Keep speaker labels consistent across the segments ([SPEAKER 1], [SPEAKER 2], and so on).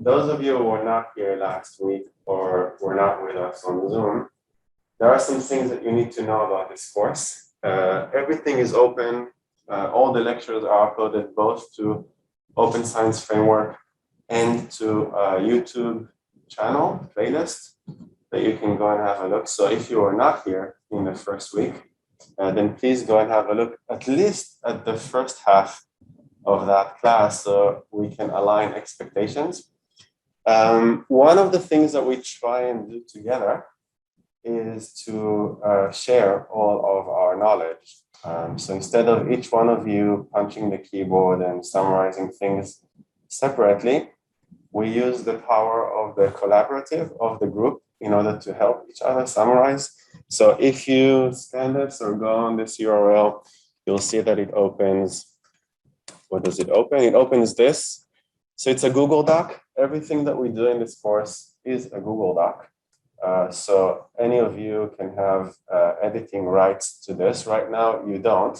[SPEAKER 1] those of you who were not here last week or were not with us on Zoom, there are some things that you need to know about this course. Everything is open. All the lectures are uploaded both to Open Science Framework and to YouTube channel playlist that you can go and have a look. So if you are not here in the first week, then please go and have a look at least at the first half of that class so we can align expectations. One of the things that we try and do together is to share all of our knowledge. So instead of each one of you punching the keyboard and summarizing things separately, we use the power of the collaborative of the group in order to help each other summarize. So if you scan this or go on this URL, you'll see that it opens. What does it open? It opens this. So it's a Google Doc. Everything that we do in this course is a Google Doc. So any of you can have editing rights to this. Right now, you don't.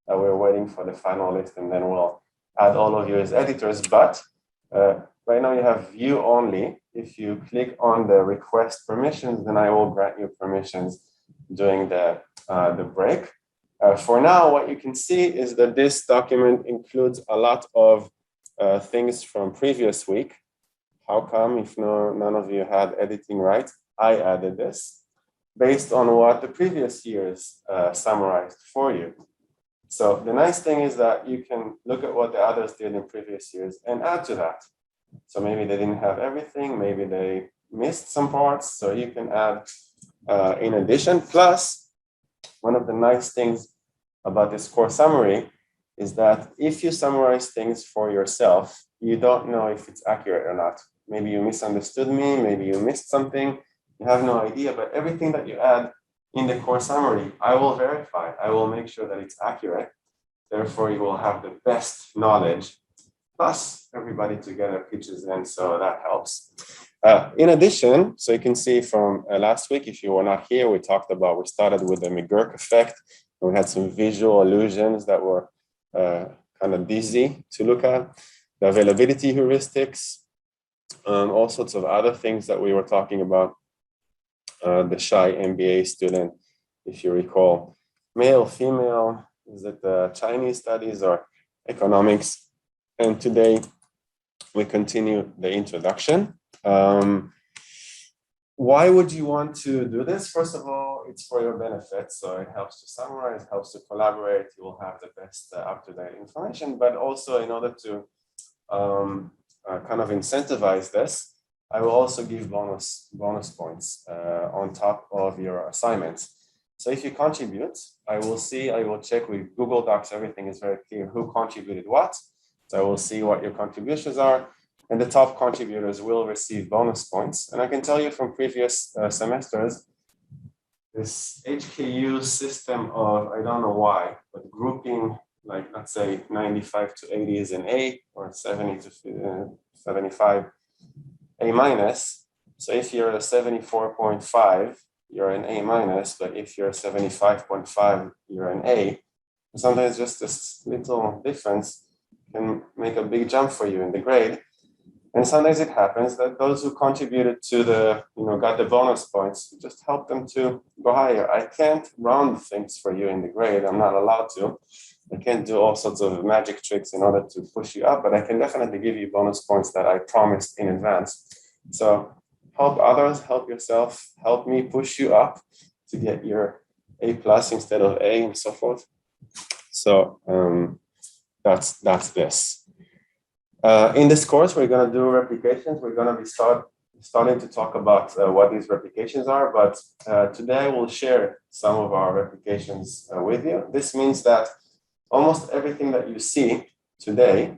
[SPEAKER 1] We're waiting for the final list, and then we'll add all of you as editors. But right now, you have view only. If you click on the request permissions, then I will grant you permissions during the break. For now, what you can see is that this document includes a lot of things from previous week. How come if none of you had editing rights? I added this based on what the previous years summarized for you. So the nice thing is that you can look at what the others did in previous years and add to that. So maybe they didn't have everything, maybe they missed some parts, so you can add in addition. Plus, one of the nice things about this course summary is that if you summarize things for yourself, you don't know if it's accurate or not. Maybe you misunderstood me, maybe you missed something, you have no idea, but everything that you add in the course summary, I will verify. I will make sure that it's accurate. Therefore, you will have the best knowledge. Plus, everybody together pitches in, so that helps. In addition, so you can see from last week, if you were not here, we started with the McGurk effect. We had some visual illusions that were kind of busy to look at. The availability heuristics, all sorts of other things that we were talking about. The shy MBA student, if you recall, male, female, is it Chinese studies or economics? And today we continue the introduction. Why would you want to do this? First of all, it's for your benefit. So it helps to summarize, helps to collaborate. You will have the best up-to-date information, but also in order to kind of incentivize this, I will also give bonus points on top of your assignments. So if you contribute, I will check with Google Docs, everything is very clear who contributed what. So I will see what your contributions are, and the top contributors will receive bonus points. And I can tell you from previous semesters, this HKU system of, I don't know why, but grouping, like let's say 95 to 80 is an A, or 70 to 75 A minus. So if you're a 74.5, you're an A minus, but if you're 75.5, you're an A. Sometimes just this little difference can make a big jump for you in the grade. And sometimes it happens that those who contributed to the, got the bonus points, just help them to go higher. I can't round things for you in the grade. I'm not allowed to. I can't do all sorts of magic tricks in order to push you up, but I can definitely give you bonus points that I promised in advance. So help others, help yourself, help me push you up to get your A+ instead of A and so forth. So that's this. In this course, we're going to do replications. We're going to be starting to talk about what these replications are, but today we'll share some of our replications with you. This means that almost everything that you see today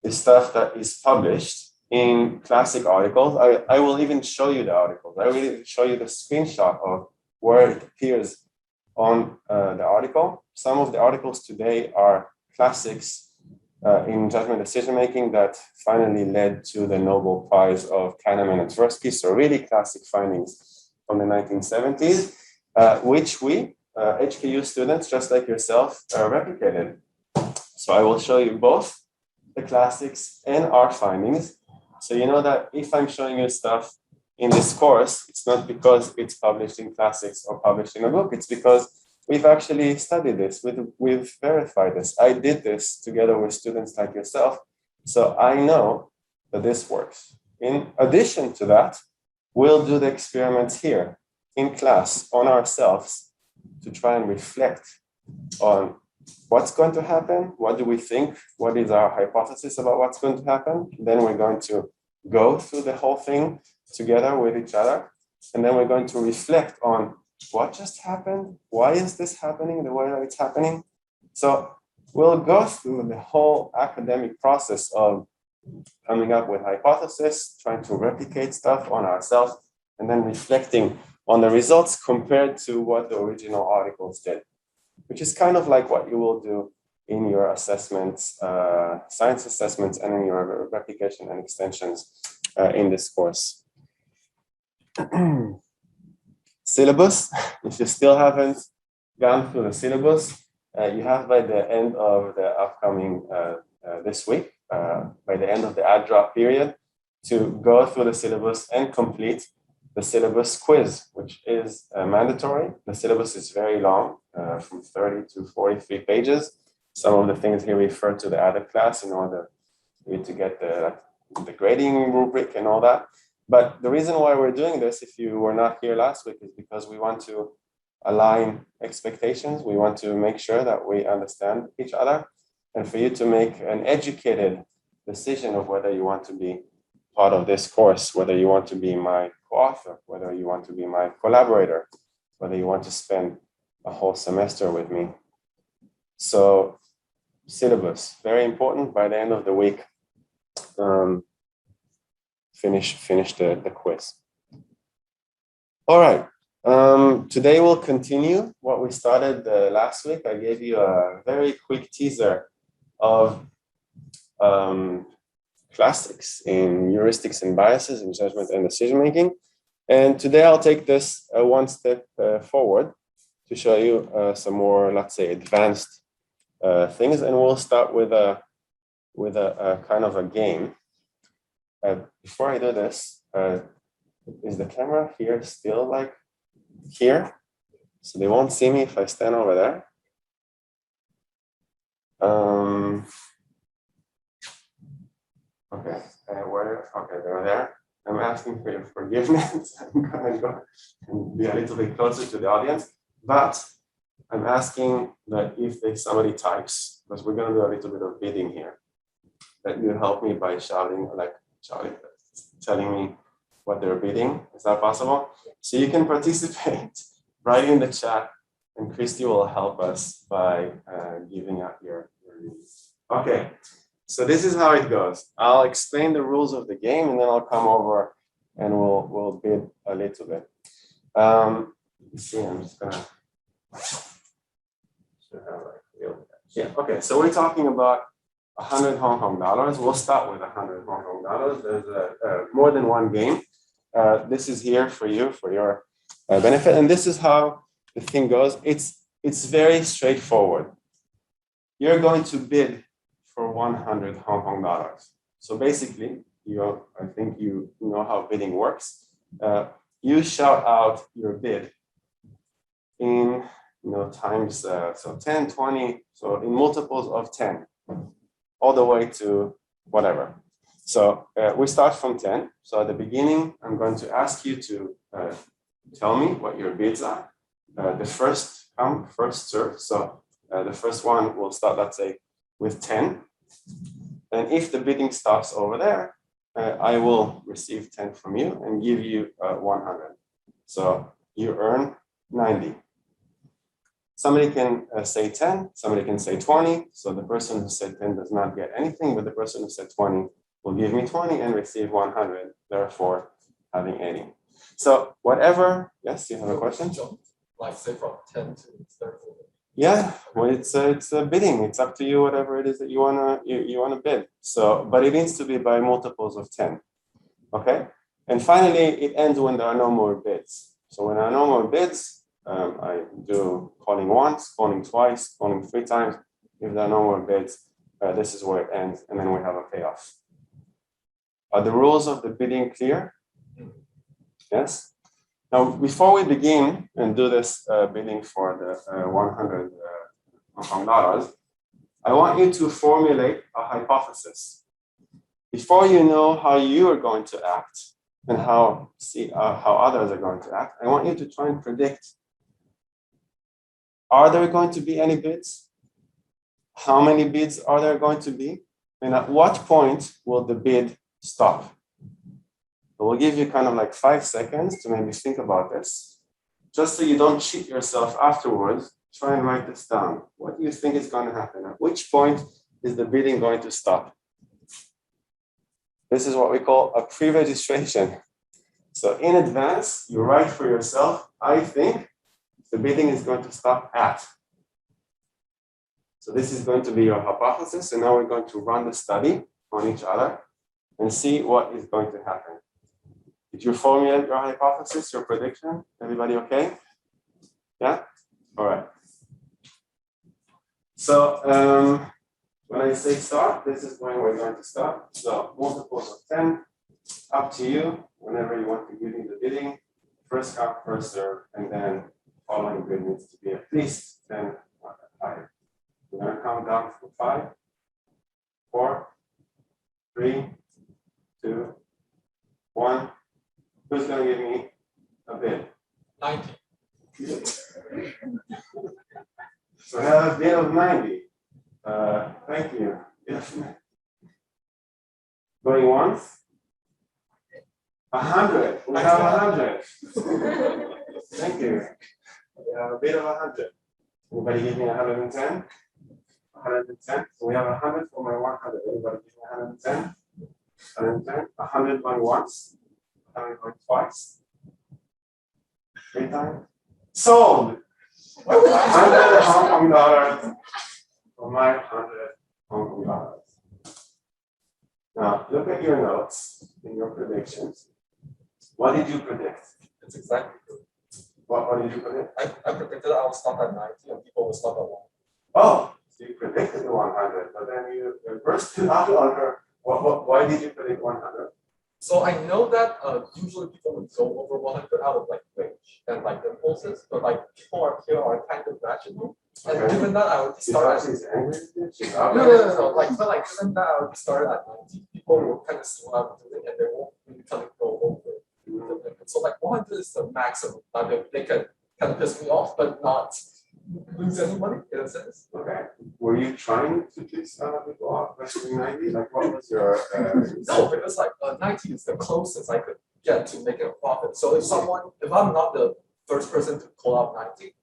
[SPEAKER 1] is stuff that is published in classic articles. I will even show you the articles. I will even show you the screenshot of where it appears on the article. Some of the articles today are classics in judgment decision-making that finally led to the Nobel Prize of Kahneman and Tversky. So really classic findings from the 1970s, which we, HKU students, just like yourself, replicated. So I will show you both the classics and our findings. So you know that if I'm showing you stuff in this course, it's not because it's published in classics or published in a book. It's because we've actually studied this, we've verified this. I did this together with students like yourself. So I know that this works. In addition to that, we'll do the experiments here in class on ourselves to try and reflect on what's going to happen, what do we think, what is our hypothesis about what's going to happen. Then we're going to go through the whole thing together with each other. And then we're going to reflect on what just happened, why is this happening the way that it's happening. So we'll go through the whole academic process of coming up with hypothesis, trying to replicate stuff on ourselves, and then reflecting on the results compared to what the original articles did, which is kind of like what you will do in your assessments, science assessments, and in your replication and extensions in this course. Syllabus, if you still haven't gone through the syllabus, you have by the end of the upcoming this week, by the end of the ad drop period, to go through the syllabus and complete the syllabus quiz, which is mandatory. The syllabus is very long, from 30 to 43 pages. Some of the things here refer to the other class in order for you to get the grading rubric and all that. But the reason why we're doing this, if you were not here last week, is because we want to align expectations. We want to make sure that we understand each other, and for you to make an educated decision of whether you want to be part of this course, whether you want to be my co-author, whether you want to be my collaborator, whether you want to spend a whole semester with me. So syllabus, very important. By the end of the week, finish the quiz. All right. Today we'll continue what we started last week. I gave you a very quick teaser of classics in heuristics and biases in judgment and decision making. And today I'll take this one step forward to show you some more, let's say, advanced things. And we'll start with a kind of a game. Before I do this, is the camera here still like here? So they won't see me if I stand over there. Okay, okay, they're there. I'm asking for your forgiveness. I'm gonna go and be a little bit closer to the audience, but I'm asking that if somebody types, because we're gonna do a little bit of bidding here, that you help me by shouting, telling me what they're bidding. Is that possible? So you can participate right in the chat, and Christy will help us by giving out your news. Okay, so this is how it goes. I'll explain the rules of the game, and then I'll come over and we'll bid a little bit. Let's see, I'm just gonna. Yeah. Okay, so we're talking about 100 Hong Kong dollars. We'll start with 100 Hong Kong dollars. There's more than one game. This is here for you, for your benefit. And this is how the thing goes. It's very straightforward. You're going to bid for 100 Hong Kong dollars. So basically, I think you know how bidding works. You shout out your bid in times, so 10, 20, so in multiples of 10. All the way to whatever. So we start from 10. So at the beginning, I'm going to ask you to tell me what your bids are. The first come, first serve. So the first one will start, let's say, with 10. And if the bidding stops over there, I will receive 10 from you and give you 100. So you earn 90. Somebody can say 10, somebody can say 20. So the person who said 10 does not get anything, but the person who said 20 will give me 20 and receive 100, therefore having 80. So whatever, yes, you have a question?
[SPEAKER 2] Like say from 10 to 30.
[SPEAKER 1] Yeah, well, it's a bidding. It's up to you, whatever it is that you wanna bid. So, but it needs to be by multiples of 10. Okay, and finally it ends when there are no more bids. So when there are no more bids, I do calling once, calling twice, calling 3 times. If there are no more bids, this is where it ends, and then we have a payoff. Are the rules of the bidding clear? Yes? Now, before we begin and do this bidding for the 100 Hong Kong dollars, I want you to formulate a hypothesis. Before you know how you are going to act and how others are going to act, I want you to try and predict, are there going to be any bids? How many bids are there going to be? And at what point will the bid stop? So we'll give you kind of like 5 seconds to maybe think about this. Just so you don't cheat yourself afterwards, try and write this down. What do you think is going to happen? At which point is the bidding going to stop? This is what we call a pre-registration. So in advance, you write for yourself, I think the bidding is going to stop at. So this is going to be your hypothesis. And now we're going to run the study on each other and see what is going to happen. Did you formulate your hypothesis, your prediction? Everybody okay? Yeah? All right. So when I say start, this is when we're going to start. So multiples of 10, up to you, whenever you want to give me the bidding. First come, first serve, and then following bid needs to be at least 10 or higher. We're going to count down from 5, 4, 3, 2, 1. Who's going to give me a bid?
[SPEAKER 2] 90.
[SPEAKER 1] So I have a bid of 90. Thank you. Yes. Going once? 100. We have 100. Thank you. We have a bid of 100. Anybody give me 110? 110. So we have 100 for my 100. Anybody give me 110? 110. 100 going once. 100 going twice. 3 times. Sold. 100 Hong Kong dollars for my 100 Hong Kong dollars. Now look at your notes and your predictions. What did you predict?
[SPEAKER 2] It's exactly true.
[SPEAKER 1] What did you predict?
[SPEAKER 2] I predicted I will stop at 90 and people will stop at 1.
[SPEAKER 1] Oh, so you predicted the 100, but then you burst it out on her. Why did you predict 100?
[SPEAKER 2] So I know that usually people would go over 100 out of like rage and like impulses, but like people are here are kind of rational. And
[SPEAKER 1] Okay.
[SPEAKER 2] given that I already started
[SPEAKER 1] She's angry. She's
[SPEAKER 2] no. Like, but like given that I already started at 90, people will kind of see what I'm doing and they won't really kind of go over it. So like 100 is the maximum. They can kind of piss me off, but not lose any money in a sense.
[SPEAKER 1] Okay. Were you trying to piss people off by doing 90? Like, what was your?
[SPEAKER 2] No, because like 90 is the closest I could get to making a profit. So if I'm not the first person to call out 90,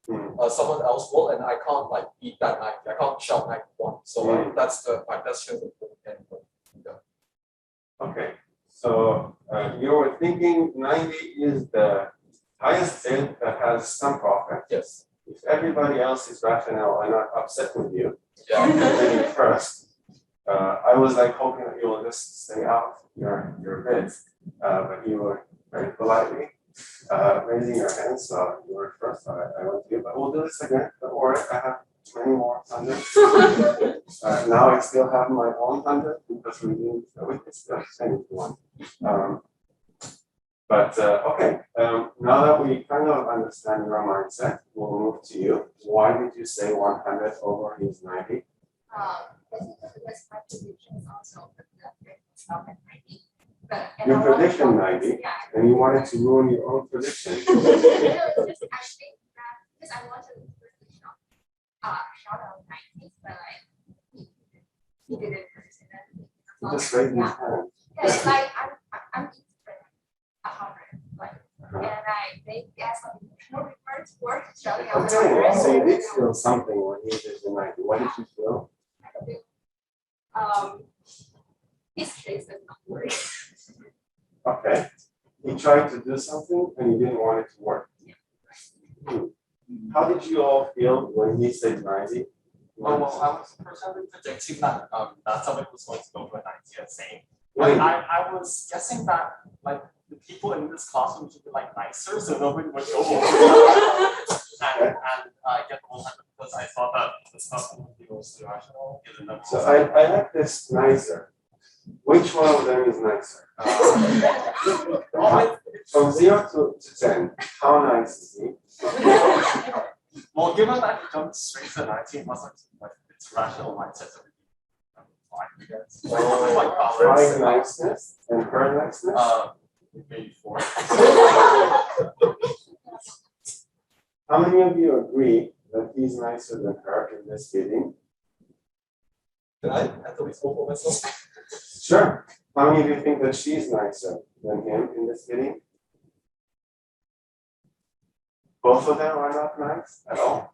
[SPEAKER 2] someone else will, and I can't like beat that 90. I can't shout 91. So that's my best chance of getting it. Yeah.
[SPEAKER 1] Okay. So you were thinking 90 is the highest bid that has some profit.
[SPEAKER 2] Yes.
[SPEAKER 1] If everybody else is rational and not upset with you,
[SPEAKER 2] Yeah.
[SPEAKER 1] bidding first, I was like hoping that you will just stay out your bids, but you were very politely raising your hand, so you were first. I went to you, but we'll do this again. Don't worry, I have many more hundreds. Now I still have my own 100 because we can still send it to one. Okay, now that we kind of understand your mindset, we'll move to you. Why did you say 100 over his 90?
[SPEAKER 3] Because my prediction is also the stop at 90. But
[SPEAKER 1] Your prediction 90,
[SPEAKER 3] yeah.
[SPEAKER 1] and you wanted to ruin your own prediction.
[SPEAKER 3] No, it's just I think that because I wanted to shout out 90, but like he didn't first, and then
[SPEAKER 1] You just raised his hand.
[SPEAKER 3] Yeah, it's like I'm 100, like, and I think as an emotional rewards for shouting out
[SPEAKER 1] Okay,
[SPEAKER 3] 100.
[SPEAKER 1] so you did feel something when you did the 90. What did you feel?
[SPEAKER 3] His face is not working.
[SPEAKER 1] Okay. He tried to do something and he didn't want it to work. How did you all feel when he said 90?
[SPEAKER 4] Oh, well, I was personally predicting that somebody was going to go for 90 and saying.
[SPEAKER 1] Really?
[SPEAKER 4] I was guessing that like the people in this classroom should be like nicer, so nobody would go over and get the 100 because I thought that this classroom would be most irrational.
[SPEAKER 1] So I like this nicer. Which one of them is nicer? From 0 to 10, how nice is he?
[SPEAKER 4] Well, given that he jumped straight to 19, must like it's rational mindset. So fine, I guess.
[SPEAKER 1] Five niceness and her niceness?
[SPEAKER 4] Maybe 4.
[SPEAKER 1] How many of you agree that he's nicer than her in this meeting?
[SPEAKER 2] Can I at least vote for myself?
[SPEAKER 1] Sure. How many of you think that she's nicer than him in this meeting? Both of them are not nice at all.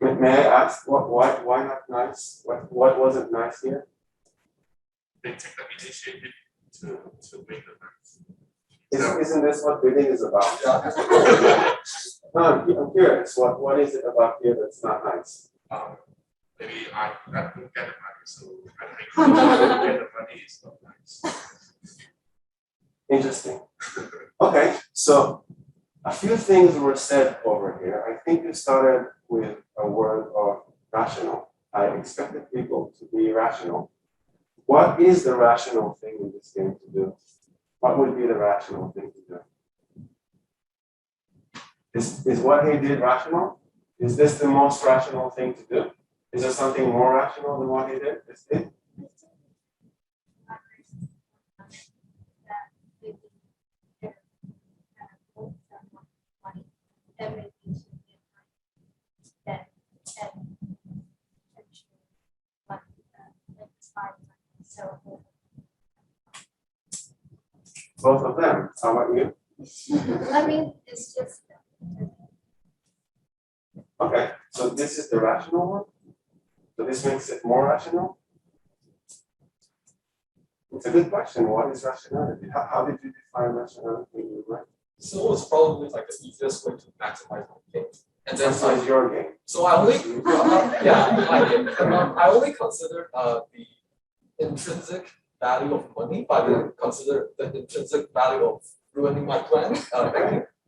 [SPEAKER 1] May I ask why not nice? What wasn't nice here?
[SPEAKER 5] They take the initiative to make the nice.
[SPEAKER 1] Isn't this what reading is about?
[SPEAKER 2] Yeah.
[SPEAKER 1] No, I'm curious. What is it about here that's not nice?
[SPEAKER 5] Maybe I don't get the money, so I think get the money is not nice.
[SPEAKER 1] Interesting. Okay, so a few things were said over here. I think you started with a word of rational. I expected people to be rational. What is the rational thing in this game to do? What would be the rational thing to do? Is what he did rational? Is this the most rational thing to do? Is there something more rational than what he did? This did? Both of them. How about you?
[SPEAKER 3] I mean, it's just.
[SPEAKER 1] Okay, so this is the rational one. So this makes it more rational. It's a good question. What is rationality? How did you define rationality in your mind?
[SPEAKER 2] So it's probably like the easiest way to maximize my gain. And then
[SPEAKER 1] Maximize your game.
[SPEAKER 2] so I only I only consider the intrinsic value of money, but I didn't consider the intrinsic value of ruining my plan.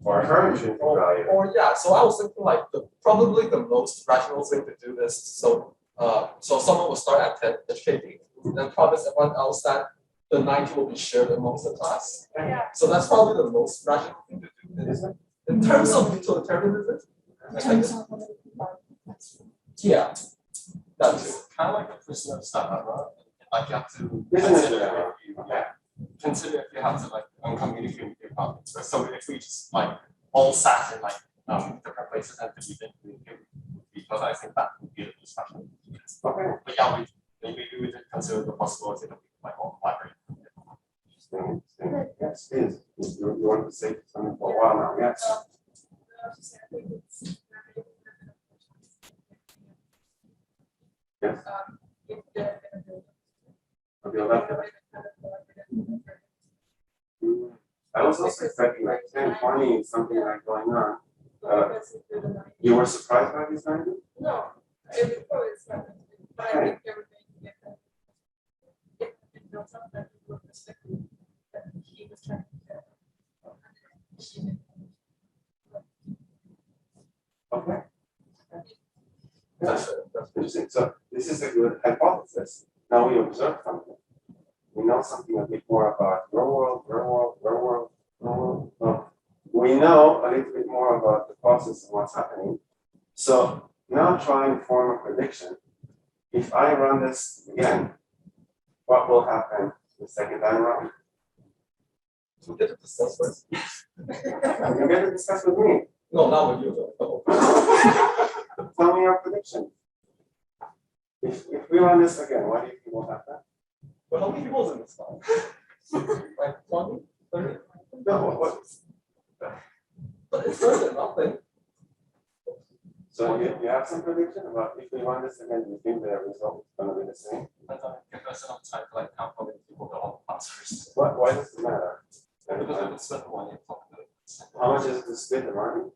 [SPEAKER 1] Or her intrinsic value.
[SPEAKER 2] Or yeah, so I was thinking like probably the most rational thing to do is so someone will start at 10 HKD, then promise everyone else that the 90 will be shared amongst the class.
[SPEAKER 3] Yeah.
[SPEAKER 2] So that's probably the most rational thing to do.
[SPEAKER 1] Is it?
[SPEAKER 2] In terms of utilitarianism, I guess, yeah, that too.
[SPEAKER 4] Kind of like the prisoner's dilemma. Like you have to
[SPEAKER 1] Business
[SPEAKER 4] consider
[SPEAKER 1] dilemma.
[SPEAKER 4] if you, consider if you have to like communicate with your partners. So if we just like all sat in like different places and we didn't communicate with each other, I think that would be a discussion.
[SPEAKER 1] Okay.
[SPEAKER 4] But yeah, maybe we did consider the possibility that we could like all collaborate.
[SPEAKER 1] Interesting. Yes, it is. You want to say something for a while now, yes. Yes. I was also expecting like 10, 20, something like going on. You were surprised by this idea?
[SPEAKER 6] No, it was not. But I think everything it built up that people were respecting that he was trying to get.
[SPEAKER 1] Okay. That's interesting. So this is a good hypothesis. Now we observe something. We know something a bit more about your world, your world, your world, your world. So we know a little bit more about the process and what's happening. So now try and form a prediction. If I run this again, what will happen the second time around?
[SPEAKER 2] We get to discuss first.
[SPEAKER 1] You get to discuss with me.
[SPEAKER 2] No, not with you though.
[SPEAKER 1] Tell me your prediction. If we run this again, what do you think will happen?
[SPEAKER 2] But how many people is in this class? Like 20, 30?
[SPEAKER 1] No, what?
[SPEAKER 2] But it's better than nothing.
[SPEAKER 1] So you have some prediction about if we run this again, do you think the result is going to be the same?
[SPEAKER 4] And give us enough time to like count how many people go on the class first.
[SPEAKER 1] Why does it matter?
[SPEAKER 4] Because we can spend the money on top of it.
[SPEAKER 1] How much is it to split the money?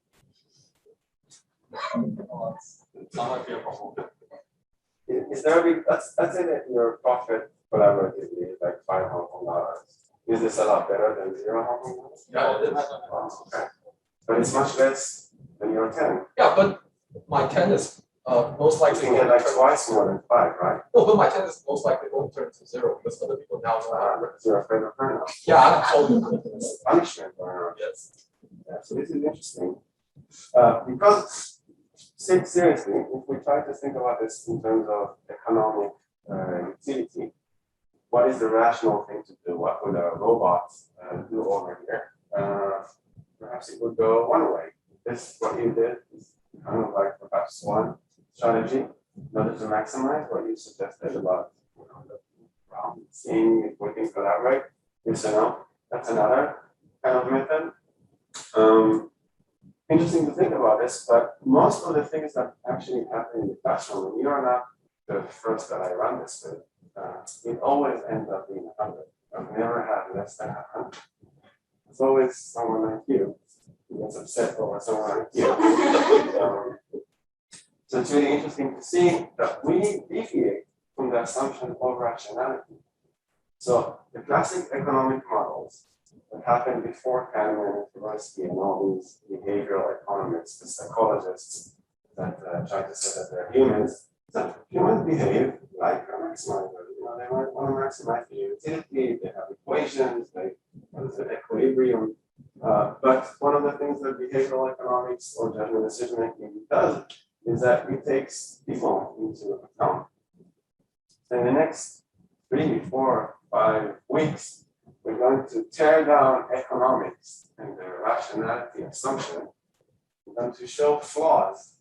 [SPEAKER 4] It's not like we have a whole.
[SPEAKER 1] Is there a big, let's say that your profit collaboratively is like $5 Is this a lot better than $0?
[SPEAKER 2] Yeah, it is.
[SPEAKER 1] Okay. But it's much less than your 10.
[SPEAKER 2] Yeah, but my 10 is most
[SPEAKER 1] You
[SPEAKER 2] likely.
[SPEAKER 1] can get like twice more than 5, right?
[SPEAKER 2] No, but my 10 is most likely going to turn to 0 because other people now know.
[SPEAKER 1] Because you're afraid of her now.
[SPEAKER 2] Yeah, I'm totally.
[SPEAKER 1] Punishment going on.
[SPEAKER 2] Yes.
[SPEAKER 1] Yeah, so this is interesting. Because seriously, if we try to think about this in terms of economic utility, what is the rational thing to do? What would a robot do over here? Perhaps it would go one way. This, what you did, is kind of like perhaps one strategy in order to maximize what you suggested about seeing if we can collaborate. Yes or no? That's another kind of method. Interesting to think about this, but most of the things that actually happen in the classroom, and you are not the first that I run this with, it always ends up being 100. I've never had less than 100. It's always someone like you who gets upset over someone like you. So it's really interesting to see that we deviate from the assumption of rationality. So the classic economic models that happened before Kahneman and Tversky and all these behavioral economists, the psychologists that try to say that they're humans, that humans behave like a maximizer. You know, they want to maximize the utility, they have equations, they what is it, equilibrium. But one of the things that behavioral economics or judgment decision making does is that it takes people into account. So in the next 3, 4, 5 weeks, we're going to tear down economics and the rationality assumption. We're going to show flaws.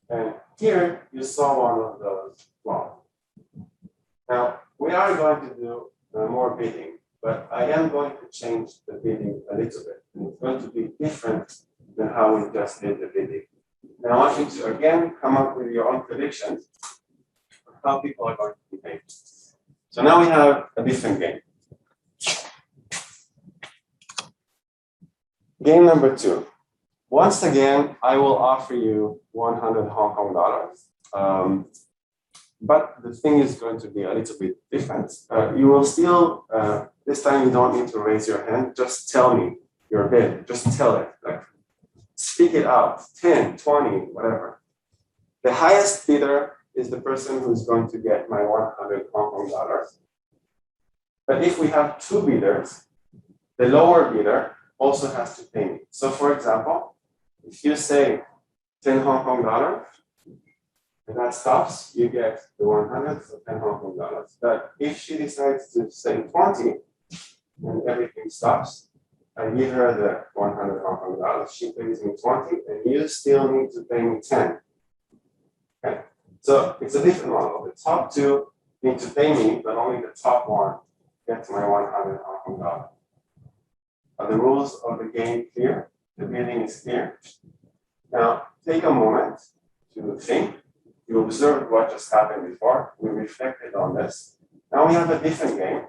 [SPEAKER 1] And here you saw one of those flaws. Now, we are going to do more bidding, but I am going to change the bidding a little bit. And it's going to be different than how we just did the bidding. And I want you to again come up with your own predictions of how people are going to behave. So now we have a different game. Game number 2. Once again, I will offer you 100 Hong Kong dollars. But the thing is going to be a little bit different. You will still, this time you don't need to raise your hand, just tell me your bid, just tell it, like speak it out, 10, 20, whatever. The highest bidder is the person who's going to get my 100 Hong Kong dollars. But if we have 2 bidders, the lower bidder also has to pay me. So for example, if you say 10 Hong Kong dollars, and that stops, you get the 100, so 10 Hong Kong dollars. But if she decides to say 20, and everything stops, I give her the 100 Hong Kong dollars, she pays me 20, and you still need to pay me 10. Okay, so it's a different model. The top 2 need to pay me, but only the top 1 gets my 100 Hong Kong dollars. Are the rules of the game clear? The bidding is clear. Now, take a moment to think. You observed what just happened before. We reflected on this. Now we have a different game.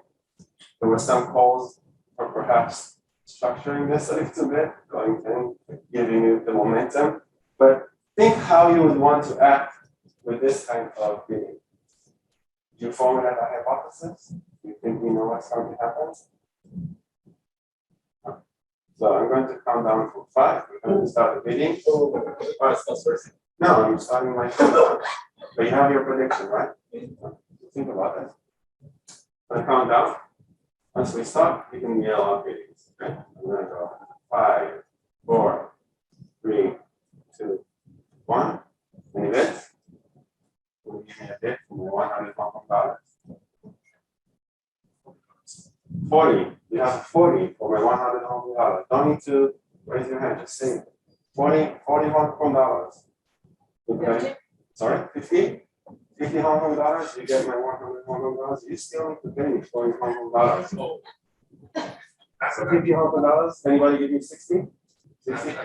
[SPEAKER 1] There were some calls for perhaps structuring this a little bit, going in, giving you the momentum. But think how you would want to act with this kind of bidding. Do you formulate a hypothesis? Do you think we know what's going to happen? So I'm going to count down from 5. We're going to start the bidding. No, I'm starting my countdown. But you have your prediction, right? Think about it. I'm going to count down. Once we stop, you can yell out biddings. Okay? I'm going to go 5, 4, 3, 2, 1. Any bids? Will you give me a bid for my 100 Hong Kong dollars? 40. You have 40 for my 100 Hong Kong dollars. Don't need to raise your hand, just say it. 40 Hong Kong dollars. Okay. Sorry, 50? 50 Hong Kong dollars, you get my 100 Hong Kong dollars. You still need to pay me 40 Hong Kong dollars. So 50 Hong Kong dollars. Anybody give me 60? 60?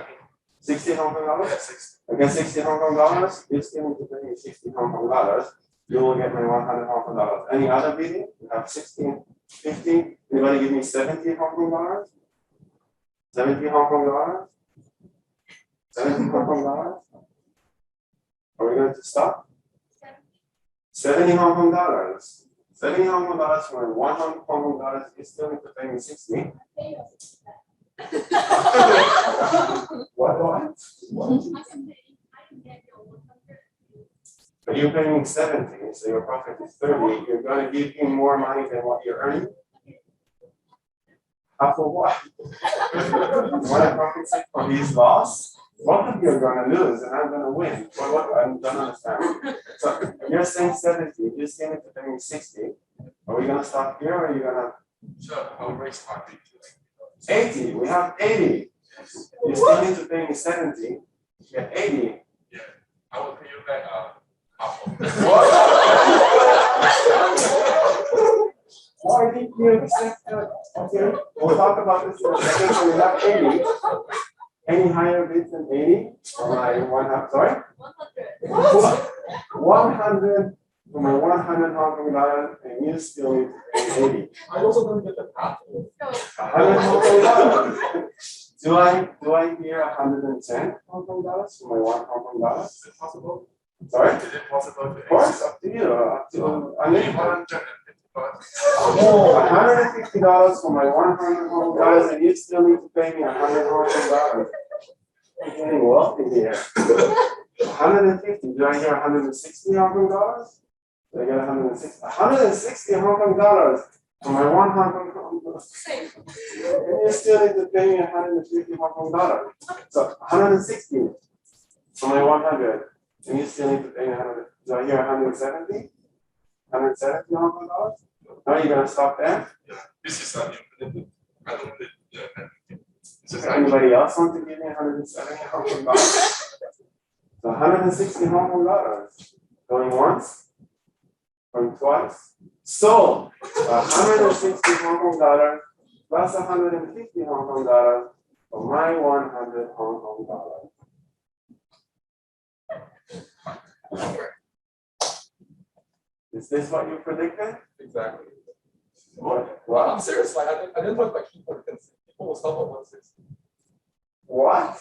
[SPEAKER 1] 60 Hong Kong dollars? I get 60 Hong Kong dollars. You still need to pay me 60 Hong Kong dollars. You will get my 100 Hong Kong dollars. Any other bidding? You have 16, 50. Anybody give me 70 Hong Kong dollars? 70 Hong Kong dollars? 70 Hong Kong dollars? Are we going to stop? 70 Hong Kong dollars. 70 Hong Kong dollars for 100 Hong Kong dollars, you still need to pay me 60. What? you're paying 70, so your profit is 30, you're going to give him more money than what you're earning? Half of what? You want to compensate for his loss? Both of you are going to lose and I'm going to win. What? I don't understand. So you're saying 70, you just came into paying 60. Are we going to stop here or are you going to?
[SPEAKER 5] Sure, I'll raise my bid to
[SPEAKER 1] 80, we have 80. You still need to pay me 70. You get 80.
[SPEAKER 5] Yeah, I will pay you back half of this.
[SPEAKER 1] Why did you accept that? Okay, we'll talk about this in a second. So we have 80. Any higher bids than 80? Or my 100, sorry?
[SPEAKER 6] 100.
[SPEAKER 1] 100 for my 100 Hong Kong dollars, and you still need to pay 80.
[SPEAKER 2] I also don't get the half.
[SPEAKER 1] 100 Hong Kong dollars. Do I hear 110 Hong Kong dollars for my 1 Hong Kong dollars?
[SPEAKER 5] Is it possible?
[SPEAKER 1] Sorry?
[SPEAKER 5] Is it possible to
[SPEAKER 1] Of course, up to you. Up to, I
[SPEAKER 5] Maybe
[SPEAKER 1] mean,
[SPEAKER 5] $150.
[SPEAKER 1] $150 for my 100 Hong Kong dollars, and you still need to pay me 100 Hong Kong dollars. I'm getting wealthy here. 150. Do I hear 160 Hong Kong dollars? Do I get 160? 160 Hong Kong dollars for my 1 Hong Kong dollars.
[SPEAKER 6] Same.
[SPEAKER 1] And you still need to pay me 150 Hong Kong dollars. So 160 for my 100, and you still need to pay me 100. Do I hear 170? 170 Hong Kong dollars? Now you're gonna stop there?
[SPEAKER 5] Yeah, this is an infinite. I don't need it's
[SPEAKER 1] Does
[SPEAKER 5] just
[SPEAKER 1] anybody else want to give me 170 Hong Kong dollars? So 160 Hong Kong dollars. Going once? Going twice? So 160 Hong Kong dollars plus 150 Hong Kong dollars for my 100 Hong Kong dollars. Is this what you predicted?
[SPEAKER 2] Exactly.
[SPEAKER 1] What?
[SPEAKER 2] Well, I'm serious. Like I didn't work my keyboard because people will stop at 160.
[SPEAKER 1] What?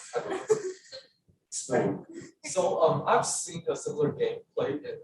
[SPEAKER 1] Explain.
[SPEAKER 2] So I've seen a similar game played in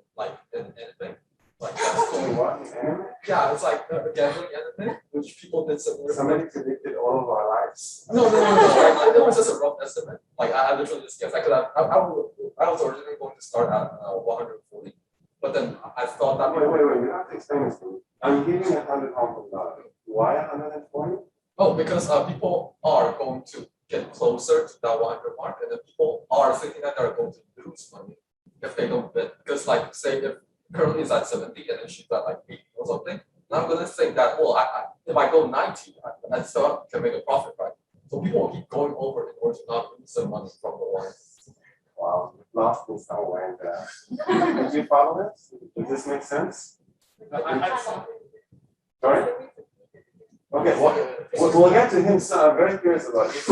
[SPEAKER 2] anything. Like
[SPEAKER 1] Explain what in anime?
[SPEAKER 2] yeah, it's like a gambling anime, which people did similar.
[SPEAKER 1] Somebody predicted all of our lives.
[SPEAKER 2] No. Like, it was just a rough estimate. Like I literally just guessed. I was originally going to start at 140, but then I thought that
[SPEAKER 1] Wait, you have to explain this to me. I'm giving 100 Hong Kong dollars. Why 120?
[SPEAKER 2] Oh, because people are going to get closer to that 100 mark, and then people are thinking that they're going to lose money if they don't bid. Because like say if currently it's at 70 and then she's at like 80 or something, and I'm gonna think that if I go 90, I still can make a profit, right? So people will keep going over in order to not lose some money from the line.
[SPEAKER 1] Wow, lost me somewhere there. Did you follow this? Does this make sense? Sorry? Okay, we'll get to him soon. I'm very curious about this.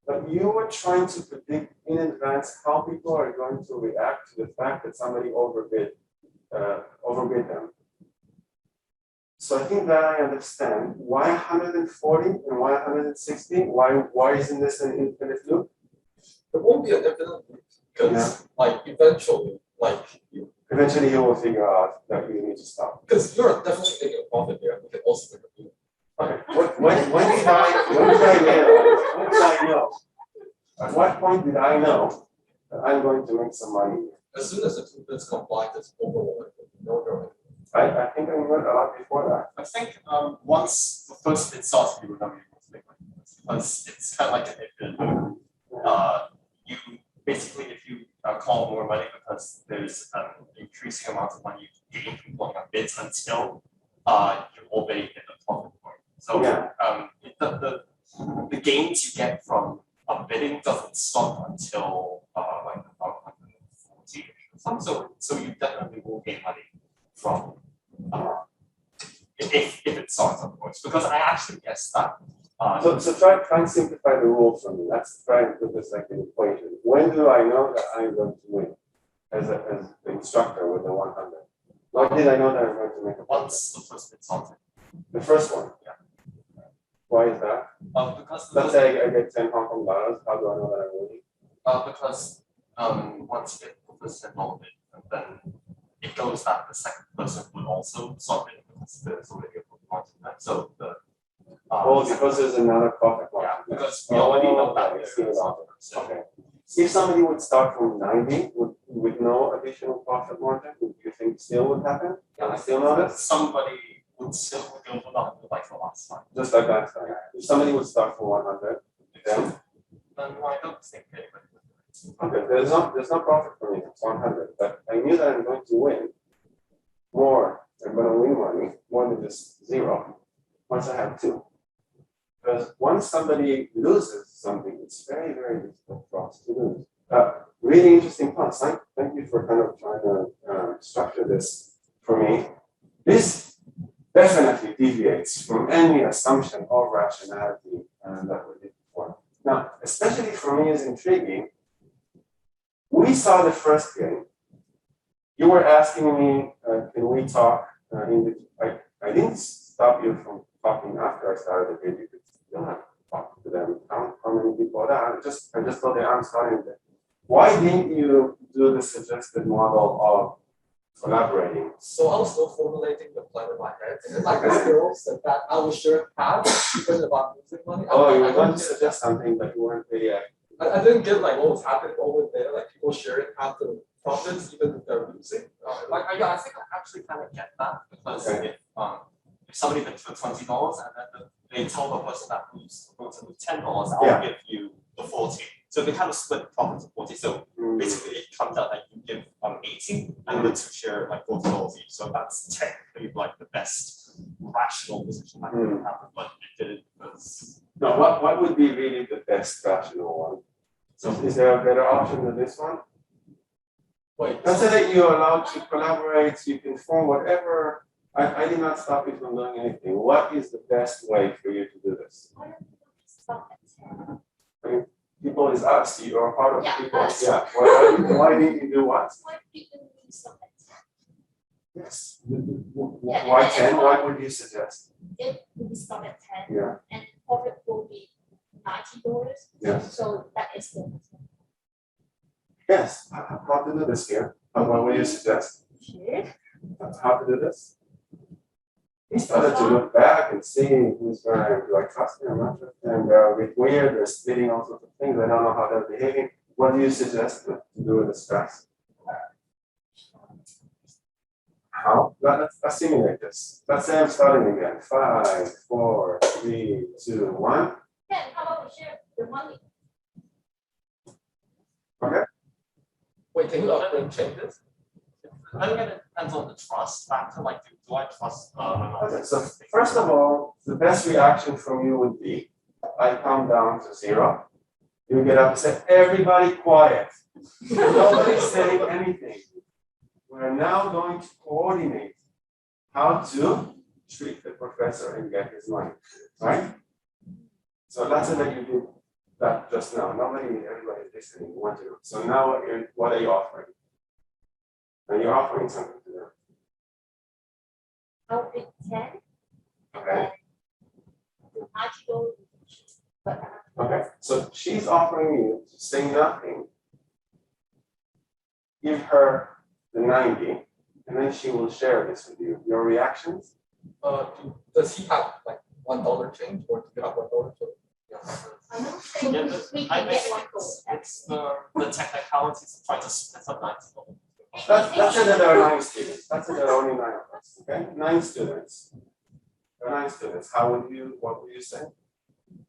[SPEAKER 1] But you were trying to predict in advance how people are going to react to the fact that somebody overbid them. So I think that I understand why 140 and why 160. Why isn't this an infinite loop?
[SPEAKER 2] It won't be an infinite loop because like eventually
[SPEAKER 1] you will figure out that you need to stop.
[SPEAKER 2] because you're definitely making a profit there. You can also make a loop.
[SPEAKER 1] Okay. When did I know? At what point did I know that I'm going to make some money?
[SPEAKER 2] As soon as it's compliant, it's overwhelming. No,
[SPEAKER 1] I think I learned a lot before that.
[SPEAKER 4] I think once the first bit starts, you will not be able to make money because it's kind of like an infinite loop. You basically, if you call more money because there's an increasing amount of money you gain from blowing up bids until you already hit the profit point. So the gains you get from bidding doesn't stop until like about 140 or something. So you definitely will gain money from if it starts on points, because I actually guessed that.
[SPEAKER 1] So try and simplify the rules for me. Let's try and put this like an equation. When do I know that I'm going to win as the instructor with the 100? When did I know that I'm going to make a profit?
[SPEAKER 4] Once the first bit starts.
[SPEAKER 1] The first one?
[SPEAKER 4] Yeah.
[SPEAKER 1] Why is that?
[SPEAKER 4] Because
[SPEAKER 1] Let's say I get 10 Hong Kong dollars. How do I know that I'm winning?
[SPEAKER 4] because once you get the first $10 bid, and then it goes that the second person would also start bidding because there's already a profit margin there. So the
[SPEAKER 1] Because there's another profit
[SPEAKER 4] yeah,
[SPEAKER 1] margin.
[SPEAKER 4] because we already know that
[SPEAKER 1] I
[SPEAKER 4] there's
[SPEAKER 1] see it all.
[SPEAKER 4] so
[SPEAKER 1] Okay. If somebody would start from 90 with no additional profit margin, would you think still would happen?
[SPEAKER 2] Yeah, I
[SPEAKER 1] Still
[SPEAKER 2] think
[SPEAKER 1] notice?
[SPEAKER 4] Somebody would still go for the like the last time.
[SPEAKER 1] Just like that. If somebody would start from 100, then
[SPEAKER 4] Then I don't think anybody would do it.
[SPEAKER 1] okay, there's no profit for me. It's 100, but I knew that I'm going to win more. I'm going to win money more than just zero once I have two. Because once somebody loses something, it's very, very difficult for us to lose. Really interesting thoughts. Thank you for kind of trying to structure this for me. This definitely deviates from any assumption or rationality that we did before. Now, especially for me is intriguing. We saw the first game. You were asking me, can we talk I didn't stop you from talking after I started the video. You don't have to talk to them. How many people are there? I just told them I'm starting it. Why didn't you do the suggested model of collaborating?
[SPEAKER 2] So I was still formulating the plan in my head. And like this girl said that I will share half even if I'm losing money.
[SPEAKER 1] Oh, you
[SPEAKER 2] I
[SPEAKER 1] were going to
[SPEAKER 2] don't
[SPEAKER 1] suggest something, but you weren't there yet.
[SPEAKER 2] I didn't get like what was happening over there, like people sharing half the profits even if they're losing.
[SPEAKER 4] I think I actually kind of get that because if somebody bids for $20 and then they tell the person that who's going to lose $10, I'll give you the 40. So they kind of split the profits of 40. So basically it comes out that you give 80 and the two share like $40 each. So that's technically like the best rational decision that could happen, but it didn't because
[SPEAKER 1] No, what would be really the best rational one? So is there a better option than this one?
[SPEAKER 2] Wait,
[SPEAKER 1] Let's say that you're allowed to collaborate, you can form whatever. I did not stop you from doing anything. What is the best way for you to do this?
[SPEAKER 3] Why don't you stop at 10?
[SPEAKER 1] I mean, people is us, you are part of
[SPEAKER 3] Yeah,
[SPEAKER 1] people.
[SPEAKER 3] us.
[SPEAKER 1] Yeah. Why didn't you do what?
[SPEAKER 3] Why didn't you stop at 10?
[SPEAKER 1] Yes. Why 10? What would you suggest?
[SPEAKER 3] If we stop at 10
[SPEAKER 1] Yeah.
[SPEAKER 3] and profit will be $90,
[SPEAKER 1] Yes.
[SPEAKER 3] so that is the
[SPEAKER 1] Yes. How to do this here? What would you suggest?
[SPEAKER 3] here.
[SPEAKER 1] How to do this? He started to look back and see who's going to, do I trust him or not trust him? They're a bit weird, they're splitting all sorts of things, I don't know how they're behaving. What do you suggest to do with the stress? How? Let's simulate this. Let's say I'm starting again. 5, 4, 3, 2, 1.
[SPEAKER 3] Yeah, how about we share the money?
[SPEAKER 1] Okay.
[SPEAKER 2] wait, can you upgrade changes?
[SPEAKER 4] I think it depends on the trust factor. Like, do I trust my
[SPEAKER 1] Okay, so first of all, the best reaction from you would be, I come down to 0. You get up and say, everybody quiet. Nobody's saying anything. We're now going to coordinate how to treat the professor and get his money, right? So let's say that you did that just now. Everybody is listening. You want to do. So now what are you offering? And you're offering something to them.
[SPEAKER 3] I'll pick 10 and
[SPEAKER 1] Okay.
[SPEAKER 3] then $90. But
[SPEAKER 1] Okay. So she's offering you to say nothing. Give her the 90, and then she will share this with you. Your reactions?
[SPEAKER 2] Does he have like $1 change or do you have $1 change?
[SPEAKER 3] I don't think
[SPEAKER 4] Yeah,
[SPEAKER 3] we
[SPEAKER 4] I
[SPEAKER 3] can
[SPEAKER 4] think
[SPEAKER 3] get one
[SPEAKER 4] it's the technicalities of trying to split up $90.
[SPEAKER 1] Let's say that there are 9 students. Let's say there are only 9 of us. Okay, 9 students. There are 9 students. What would you say?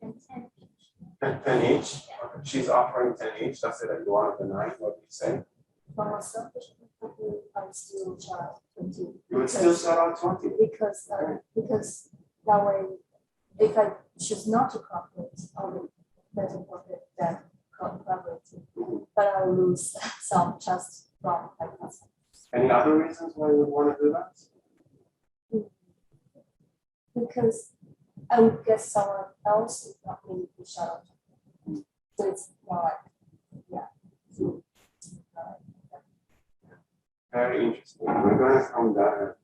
[SPEAKER 3] And 10 each.
[SPEAKER 1] 10 each. Okay. She's offering 10 each. Let's say that you wanted the 9. What do you say?
[SPEAKER 7] From a selfish point of view, I still charge 20.
[SPEAKER 1] You would still sell out 20.
[SPEAKER 7] Because that way, if I choose not to cooperate, I'll be better profit than cooperating. But I'll lose some trust from my customers.
[SPEAKER 1] Any other reasons why you would want to do that?
[SPEAKER 7] Because I would get someone else to not really to shut up. So it's more like, yeah. So,
[SPEAKER 1] Very interesting. We're going to come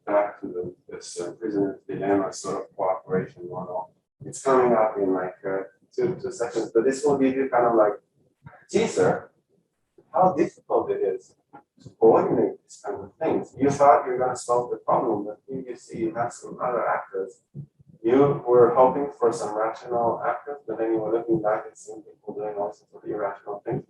[SPEAKER 1] back to this prisoner's dilemma sort of cooperation model. It's coming up in like 2 seconds, but this will give you kind of like a teaser how difficult it is to coordinate these kind of things. You thought you're going to solve the problem, but here you see you have some other actors. You were hoping for some rational actors, but then you were looking back and seeing people doing all sorts of irrational things.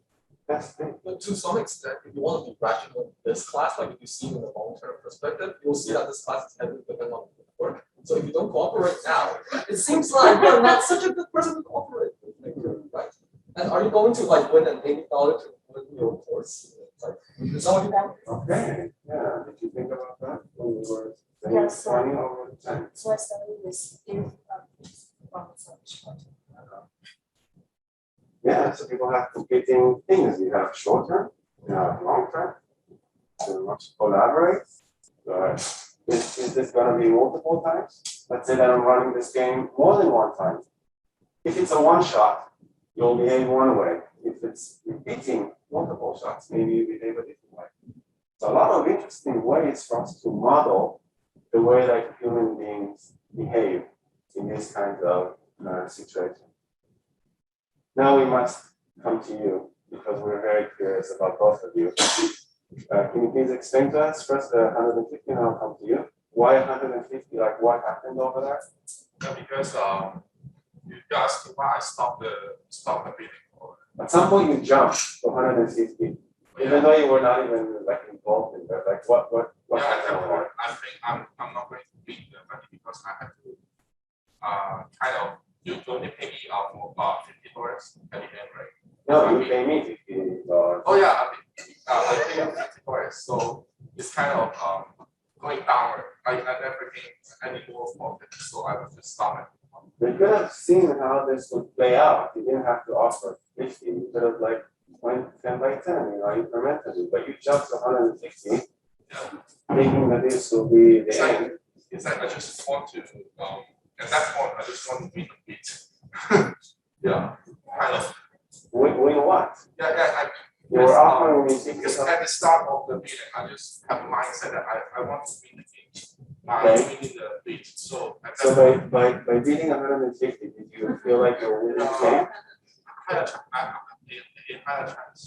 [SPEAKER 1] That's great.
[SPEAKER 2] But to some extent, if you want to be rational in this class, like if you see in the long-term perspective, you'll see that this class is heavily dependent on work. So if you don't cooperate now, it seems like you're not such a good person to cooperate with, right? And are you going to like win an $80 to win your course? It's like, is that what you want?
[SPEAKER 1] Okay, yeah, did you think about that when you were saying
[SPEAKER 7] Yes.
[SPEAKER 1] 20 over 10?
[SPEAKER 7] So I started with if from such point.
[SPEAKER 1] Yeah, so people have competing things. You have short term, you have long term. You must collaborate. Is this going to be multiple times? Let's say that I'm running this game more than one time. If it's a one shot, you'll behave one way. If it's repeating multiple shots, maybe you behave a different way. So a lot of interesting ways for us to model the way that human beings behave in this kind of situation. Now we must come to you because we're very curious about both of you. Can you please explain to us first the 150 and I'll come to you? Why 150? Like what happened over there?
[SPEAKER 5] Yeah, because you asked why I stopped the bidding.
[SPEAKER 1] At some point you jumped to 150, even though you were not even like involved in that. Like what
[SPEAKER 5] Yeah, at
[SPEAKER 1] happened
[SPEAKER 5] that
[SPEAKER 1] over
[SPEAKER 5] point, I think I'm not going to bid the money because I have to kind of you only pay me for $50 at the end, right?
[SPEAKER 1] there? No, you pay me $50.
[SPEAKER 5] Oh yeah, I pay you $50, so it's kind of going downward. I never gained any more profit, so I was just stopping.
[SPEAKER 1] You could have seen how this would play out. You didn't have to offer 50. You could have like went 10 by 10, incrementally. But you jumped to 150, thinking that this will be the end.
[SPEAKER 5] It's like I just want to at that point I just want to win a bit. Yeah, kind of.
[SPEAKER 1] Win what?
[SPEAKER 5] Yeah.
[SPEAKER 1] You were offering me 50.
[SPEAKER 5] Because at the start of the meeting, I just have a mindset that I want to win the game.
[SPEAKER 1] Okay.
[SPEAKER 5] Winning the beat. So at that
[SPEAKER 1] So
[SPEAKER 5] point,
[SPEAKER 1] by beating 150, did you feel like you were winning the game?
[SPEAKER 5] I had a chance.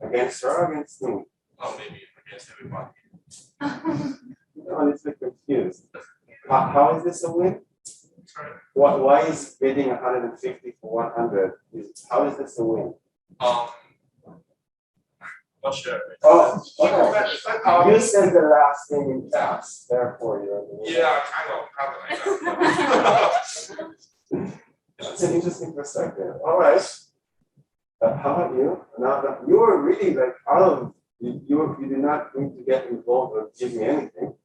[SPEAKER 1] Against her or against me?
[SPEAKER 5] Oh, maybe against everybody.
[SPEAKER 1] I'm a little bit confused. How is this a win?
[SPEAKER 5] Sorry.
[SPEAKER 1] Why is bidding 150 for 100? How is this a win?
[SPEAKER 5] Not sure.
[SPEAKER 1] Oh, okay.
[SPEAKER 5] But,
[SPEAKER 1] You said the last thing in caps, therefore you're the winner.
[SPEAKER 5] yeah, kind of like that.
[SPEAKER 1] That's an interesting perspective. All right. How about you? Now that you were really like out of you did not need to get involved or give me anything,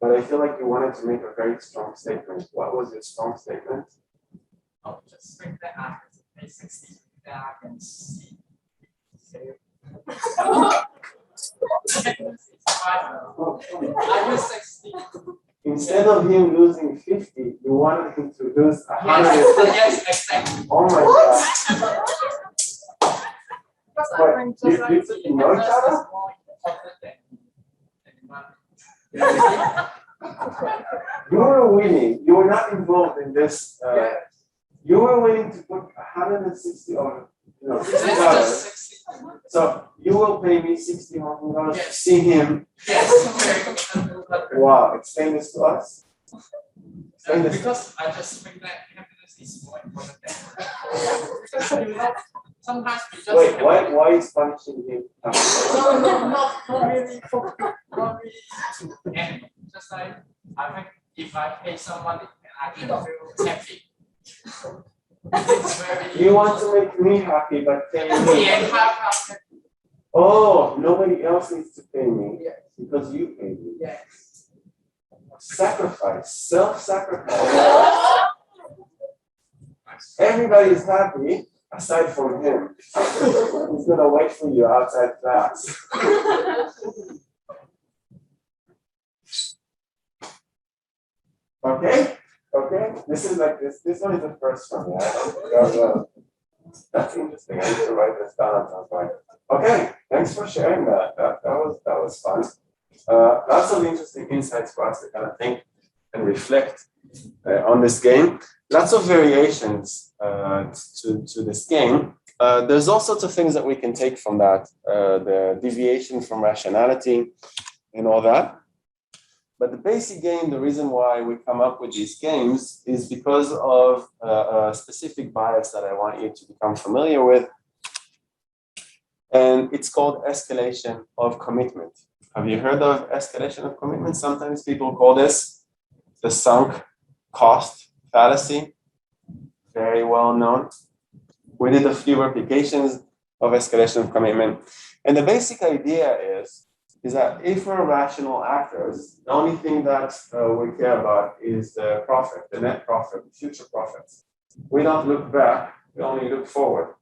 [SPEAKER 1] but I feel like you wanted to make a very strong statement. What was your strong statement?
[SPEAKER 8] Oh, just think that I have to pay 60 that I can see. I use 60.
[SPEAKER 1] Instead of him losing 50, you wanted him to lose 100.
[SPEAKER 8] Yes, exactly.
[SPEAKER 1] Oh my God. Wait, you know each other? You were winning. You were not involved in this. You were willing to put 160 or $60. So you will pay me $60 to see him.
[SPEAKER 8] Yes.
[SPEAKER 1] Wow, explain this to us. Explain this.
[SPEAKER 8] Because I just think that happiness is more important than because sometimes we just
[SPEAKER 1] Wait, why is punishing him?
[SPEAKER 8] not really not really to end. Just like I think if I pay somebody I can feel happy. It's very
[SPEAKER 1] You want to make me happy by paying me.
[SPEAKER 8] and have
[SPEAKER 1] Oh, nobody else needs to pay me
[SPEAKER 8] Yes.
[SPEAKER 1] because you pay me.
[SPEAKER 8] Yes.
[SPEAKER 1] Sacrifice, self-sacrifice. Everybody is happy aside from him. He's gonna wait for you outside class. Okay? Okay? This is like this. This one is the first for me. That's interesting. I need to write this down at some point. Okay, thanks for sharing that. That was fun. Lots of interesting insights for us to kind of think and reflect on this game. Lots of variations to this game. There's all sorts of things that we can take from that, the deviation from rationality and all that. But the basic game, the reason why we come up with these games is because of a specific bias that I want you to become familiar with. And it's called escalation of commitment. Have you heard of escalation of commitment? Sometimes people call this the sunk cost fallacy. Very well known. We did a few replications of escalation of commitment. And the basic idea is that if we're rational actors, the only thing that we care about is the profit, the net profit, the future profits. We don't look back, we only look forward.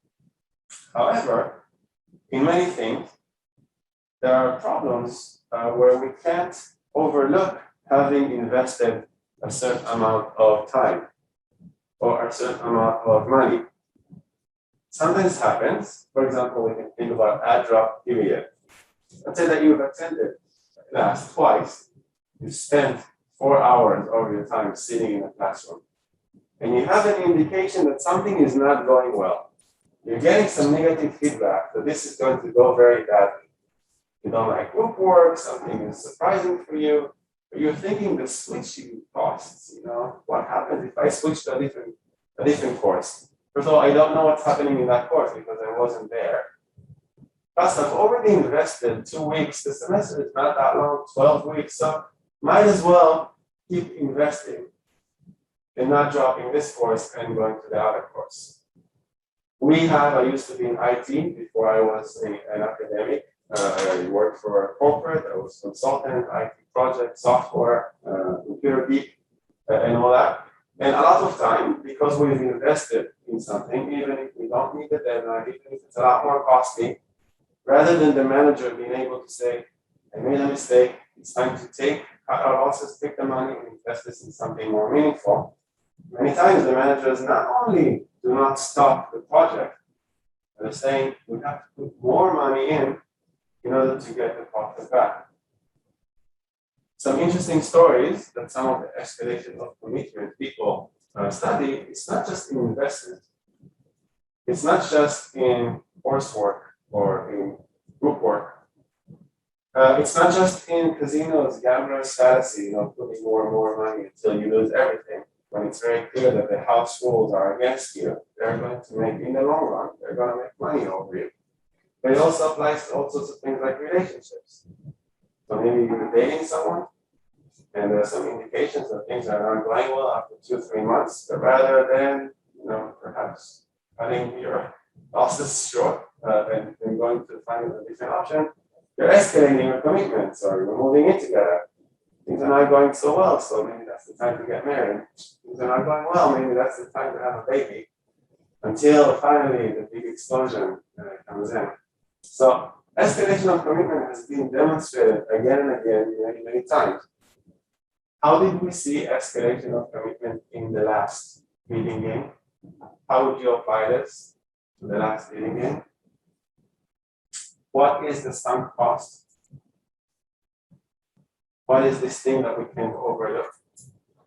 [SPEAKER 1] However, in many things, there are problems where we can't overlook having invested a certain amount of time or a certain amount of money. Sometimes happens, for example, we can think about ad drop period. Let's say that you've attended class twice, you spent 4 hours of your time sitting in a classroom, and you have an indication that something is not going well. You're getting some negative feedback that this is going to go very badly. You don't like group work, something is surprising for you, but you're thinking the switching costs, what happens if I switch to a different course? First of all, I don't know what's happening in that course because I wasn't there. Plus, I've already invested 2 weeks. The semester is not that long, 12 weeks, so might as well keep investing and not dropping this course and going to the other course. I used to be in IT before I was an academic. I worked for a corporate, I was consultant, IT project, software, computer geek, and all that. And a lot of time, because we've invested in something, even if we don't need the deadline, even if it's a lot more costly, rather than the manager being able to say, I made a mistake, it's time to cut our losses, take the money and invest this in something more meaningful. Many times the managers not only do not stop the project, but they're saying we have to put more money in order to get the profit back. Some interesting stories that some of the escalation of commitment people study, it's not just in investment. It's not just in coursework or in group work. It's not just in casinos, gamblers, fallacy, putting more and more money until you lose everything. When it's very clear that the house rules are against you, they're going to make, in the long run, they're going to make money over you. But it also applies to all sorts of things like relationships. So maybe you're dating someone, and there are some indications that things are not going well after 2-3 months, but rather than, perhaps cutting your losses short and going to find a different option, you're escalating your commitments or you're moving in together. Things are not going so well, so maybe that's the time to get married. Things are not going well, maybe that's the time to have a baby, until finally the big explosion comes in. So escalation of commitment has been demonstrated again and again many, many times. How did we see escalation of commitment in the last reading game? How would you apply this to the last reading game? What is the sunk cost? What is this thing that we can overlook?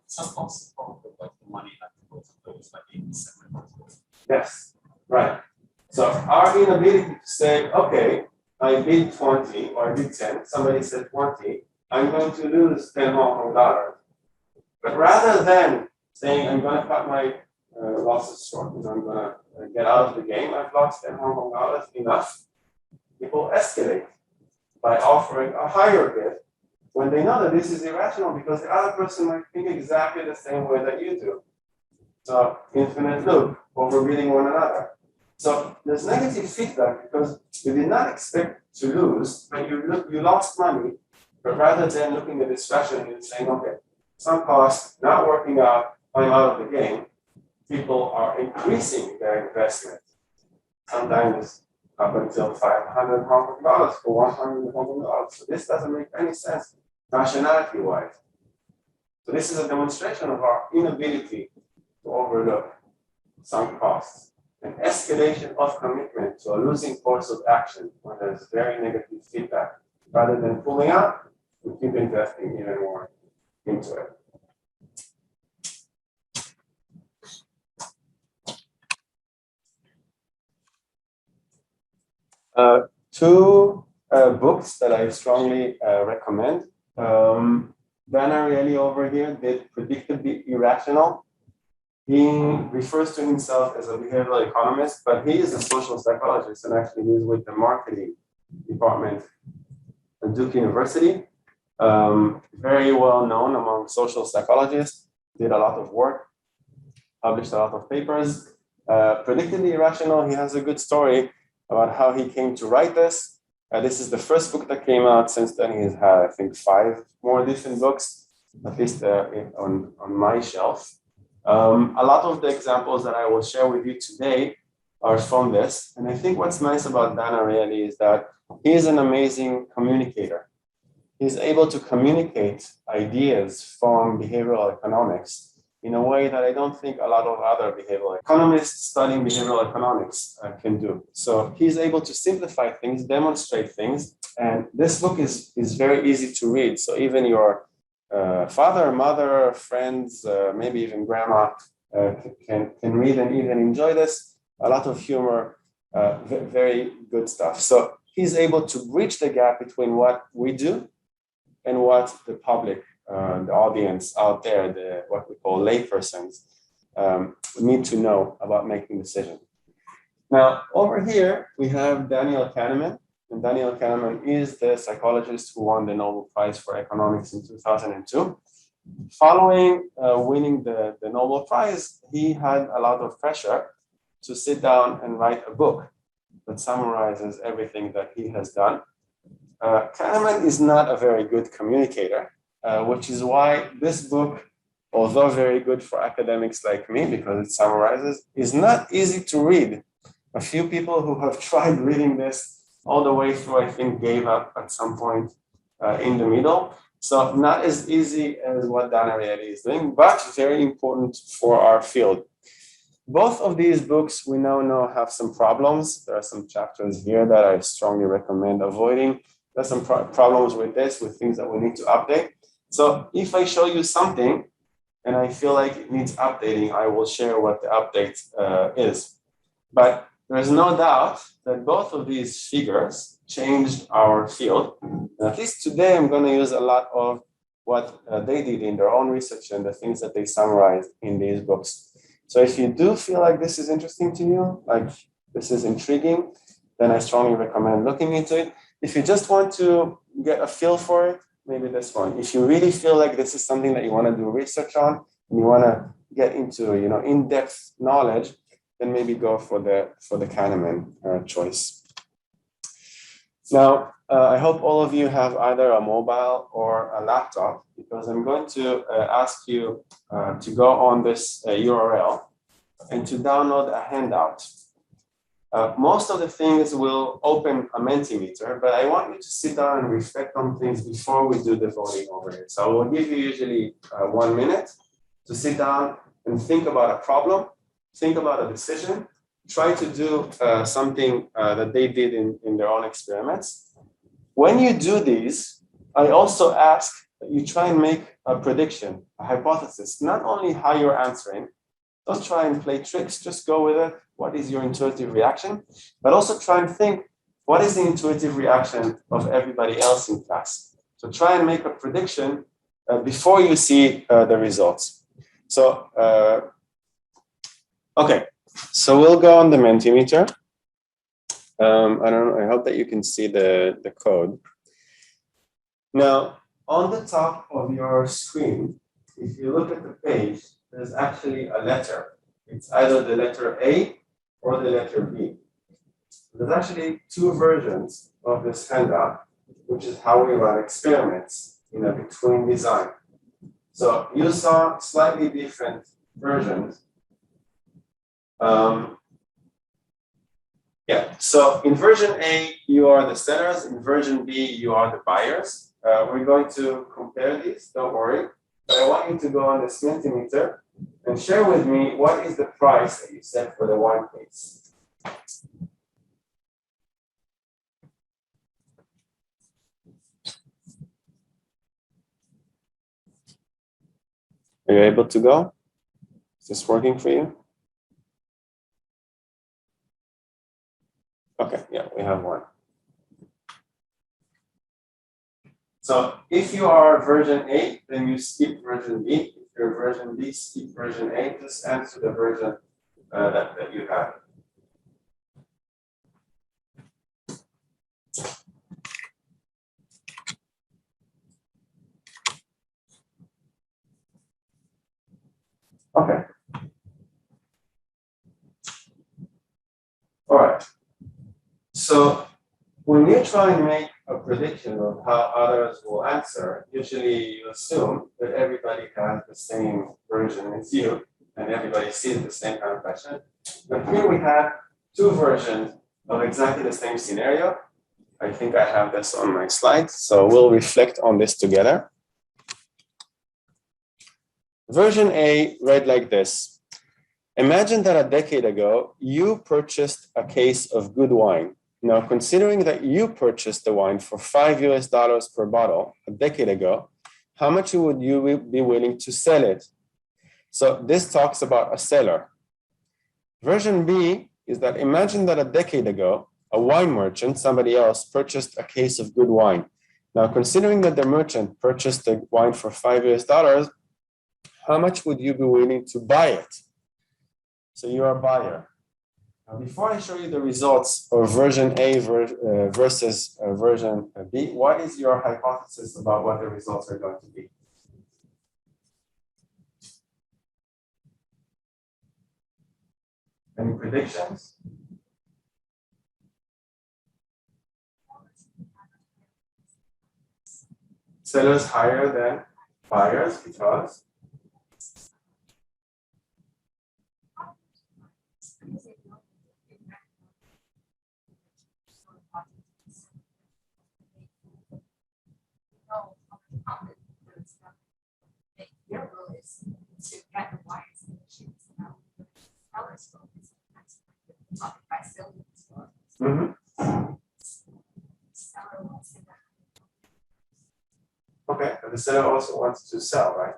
[SPEAKER 4] Some costs of like the money that goes to those like 87.
[SPEAKER 1] Yes, right. So our inability to say, okay, I bid 20 or I bid 10, somebody said 20, I'm going to lose 10 Hong Kong dollars. But rather than saying I'm going to cut my losses short and I'm going to get out of the game, I've lost 10 Hong Kong dollars, enough. People escalate by offering a higher bid when they know that this is irrational because the other person might think exactly the same way that you do. So infinite loop, overbidding one another. So there's negative feedback because you did not expect to lose, but you lost money, but rather than looking at this fashion and saying, okay, some cost, not working out, I'm out of the game, people are increasing their investment. Sometimes up until 500 Hong Kong dollars for 100 Hong Kong dollars. So this doesn't make any sense rationality-wise. So this is a demonstration of our inability to overlook some costs. An escalation of commitment to a losing course of action when there's very negative feedback. Rather than pulling out, we keep investing even more into it. Two books that I strongly recommend. Dan Ariely over here did Predictably Irrational. He refers to himself as a behavioral economist, but he is a social psychologist, and actually he's with the marketing department at Duke University. Very well known among social psychologists, did a lot of work, published a lot of papers, predicted the irrational. He has a good story about how he came to write this. This is the first book that came out. Since then, he's had, I think, 5 more different books, at least on my shelf. A lot of the examples that I will share with you today are from this. And I think what's nice about Dan Ariely is that he is an amazing communicator. He's able to communicate ideas from behavioral economics in a way that I don't think a lot of other behavioral economists studying behavioral economics can do. So he's able to simplify things, demonstrate things, and this book is very easy to read. So even your father, mother, friends, maybe even grandma can read and even enjoy this. A lot of humor, very good stuff. So he's able to bridge the gap between what we do and what the public, the audience out there, what we call laypersons, need to know about making decisions. Now, over here, we have Daniel Kahneman. And Daniel Kahneman is the psychologist who won the Nobel Prize for Economics in 2002. Following winning the Nobel Prize, he had a lot of pressure to sit down and write a book that summarizes everything that he has done. Kahneman is not a very good communicator, which is why this book, although very good for academics like me because it summarizes, is not easy to read. A few people who have tried reading this all the way through, I think, gave up at some point in the middle. So not as easy as what Dan Ariely is doing, but very important for our field. Both of these books we now know have some problems. There are some chapters here that I strongly recommend avoiding. There's some problems with this, with things that we need to update. So if I show you something and I feel like it needs updating, I will share what the update is. But there's no doubt that both of these figures changed our field. And at least today, I'm going to use a lot of what they did in their own research and the things that they summarized in these books. So if you do feel like this is interesting to you, like this is intriguing, then I strongly recommend looking into it. If you just want to get a feel for it, maybe this one. If you really feel like this is something that you want to do research on and you want to get into, in-depth knowledge, then maybe go for the Kahneman choice. Now, I hope all of you have either a mobile or a laptop, because I'm going to ask you to go on this URL and to download a handout. Most of the things will open a Mentimeter, but I want you to sit down and reflect on things before we do the voting over it. So I will give you usually 1 minute to sit down and think about a problem, think about a decision, try to do something that they did in their own experiments. When you do these, I also ask that you try and make a prediction, a hypothesis, not only how you're answering. Don't try and play tricks, just go with it. What is your intuitive reaction? But also try and think, what is the intuitive reaction of everybody else in class? So try and make a prediction before you see the results. So, okay, so we'll go on the Mentimeter. I don't know, I hope that you can see the code. Now, on the top of your screen, if you look at the page, there's actually a letter. It's either the letter A or the letter B. There's actually 2 versions of this handout, which is how we run experiments in a between design. So you saw slightly different versions. So in version A, you are the sellers. In version B, you are the buyers. We're going to compare these, don't worry. But I want you to go on this Mentimeter and share with me what is the price that you set for the wine case. Are you able to go? Is this working for you? Okay, yeah, we have one. So if you are version A, then you skip version B. If your version B, skip version A, just answer the version that you have. Okay. All right. So when you try and make a prediction of how others will answer, usually you assume that everybody has the same version as you, and everybody sees the same kind of question. But here we have two versions of exactly the same scenario. I think I have this on my slides, so we'll reflect on this together. Version A read like this. Imagine that a decade ago, you purchased a case of good wine. Now, considering that you purchased the wine for $5 per bottle a decade ago, how much would you be willing to sell it? So this talks about a seller. Version B is that imagine that a decade ago, a wine merchant, somebody else, purchased a case of good wine. Now, considering that the merchant purchased the wine for $5, how much would you be willing to buy it? So you are a buyer. Now, before I show you the results of version A versus version B, what is your hypothesis about what the results are going to be? Any predictions? Sellers higher than buyers because?
[SPEAKER 3] Their role is to get the wires and machines now. Sellers focus on by selling as well. Seller wants to.
[SPEAKER 1] Okay, but the seller also wants to sell, right?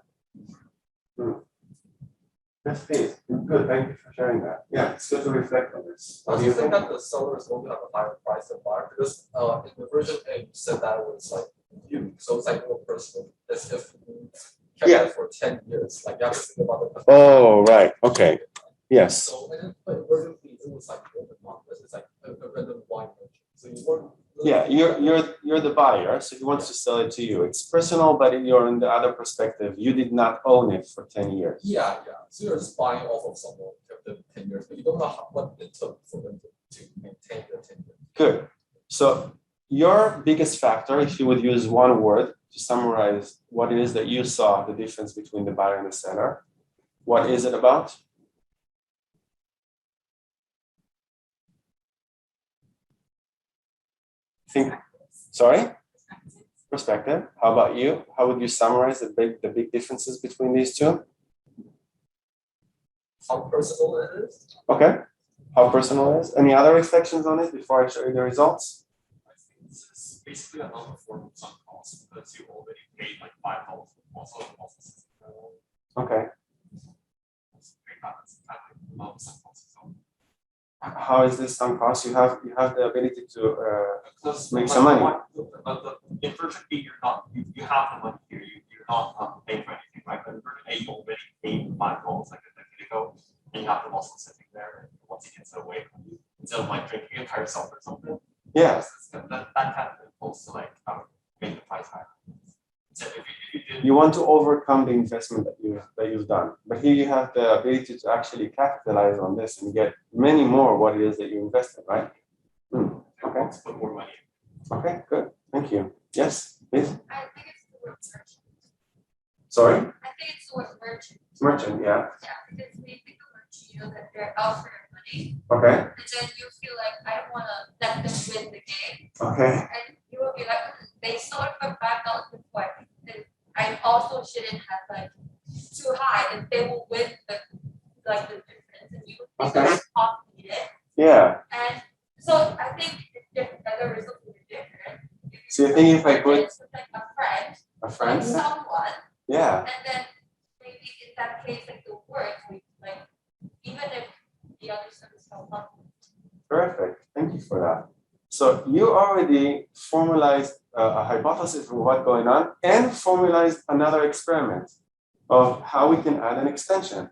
[SPEAKER 1] Yes, please. Good, thank you for sharing that. Yeah, it's good to reflect on this.
[SPEAKER 2] I do think that the seller is going to have a higher price than buyer because in the version A, you said that it was like you, so it's like more personal. As if you kept it for 10 years, like you have to think about the.
[SPEAKER 1] Oh, right. Okay. Yes.
[SPEAKER 2] So and then but version B, it was like open market. It's like a random wine merchant. So you weren't.
[SPEAKER 1] Yeah, you're the buyer, so he wants to sell it to you. It's personal, but you're in the other perspective. You did not own it for 10 years.
[SPEAKER 2] Yeah. So you're just buying off of someone who kept it 10 years, but you don't know what it took for them to maintain the 10 years.
[SPEAKER 1] Good. So your biggest factor, if you would use one word to summarize what it is that you saw, the difference between the buyer and the seller, what is it about? Sorry? Perspective. How about you? How would you summarize the big differences between these two?
[SPEAKER 2] How personal it is.
[SPEAKER 1] Okay. How personal it is. Any other reflections on it before I show you the results?
[SPEAKER 4] I think it's basically another form of sunk cost because you already paid like $5 also.
[SPEAKER 1] Okay.
[SPEAKER 4] Another sunk cost.
[SPEAKER 1] How is this sunk cost? You have the ability to make
[SPEAKER 4] Like
[SPEAKER 1] some money.
[SPEAKER 4] In version B, you have the money here. You're not paying for anything, right? But in version A, you already paid $5 like a decade ago, and you have them also sitting there. And once it gets away, instead of like drinking it by yourself or something.
[SPEAKER 1] Yeah.
[SPEAKER 4] That kind of impulse to like make the price higher. So if you did,
[SPEAKER 1] You want to overcome the investment that you've done, but here you have the ability to actually capitalize on this and get many more what it is that you invested, right? Okay.
[SPEAKER 4] to put more money.
[SPEAKER 1] Okay. Good. Thank you. Yes, please.
[SPEAKER 3] I think it's the word merchant.
[SPEAKER 1] Sorry.
[SPEAKER 3] I think it's the word merchant.
[SPEAKER 1] Merchant. Yeah.
[SPEAKER 3] Yeah, because when you think of merchant, you know that they're out for their money,
[SPEAKER 1] Okay.
[SPEAKER 3] and then you feel like I don't want to let them win the game,
[SPEAKER 1] Okay.
[SPEAKER 3] and you will be like, they sold it for $5 before. Then I also shouldn't have like too high, and they will win the difference, and you would think
[SPEAKER 1] Okay.
[SPEAKER 3] it's copy it.
[SPEAKER 1] Yeah.
[SPEAKER 3] And so I think the result will be different.
[SPEAKER 1] So you think if I put
[SPEAKER 3] it's with, like a
[SPEAKER 1] a
[SPEAKER 3] friend,
[SPEAKER 1] friend?
[SPEAKER 3] someone,
[SPEAKER 1] Yeah.
[SPEAKER 3] and then maybe in that case, like the words, like even if the other service don't want.
[SPEAKER 1] Perfect. Thank you for that. So you already formalized a hypothesis of what's going on and formalized another experiment. of how we can add an extension.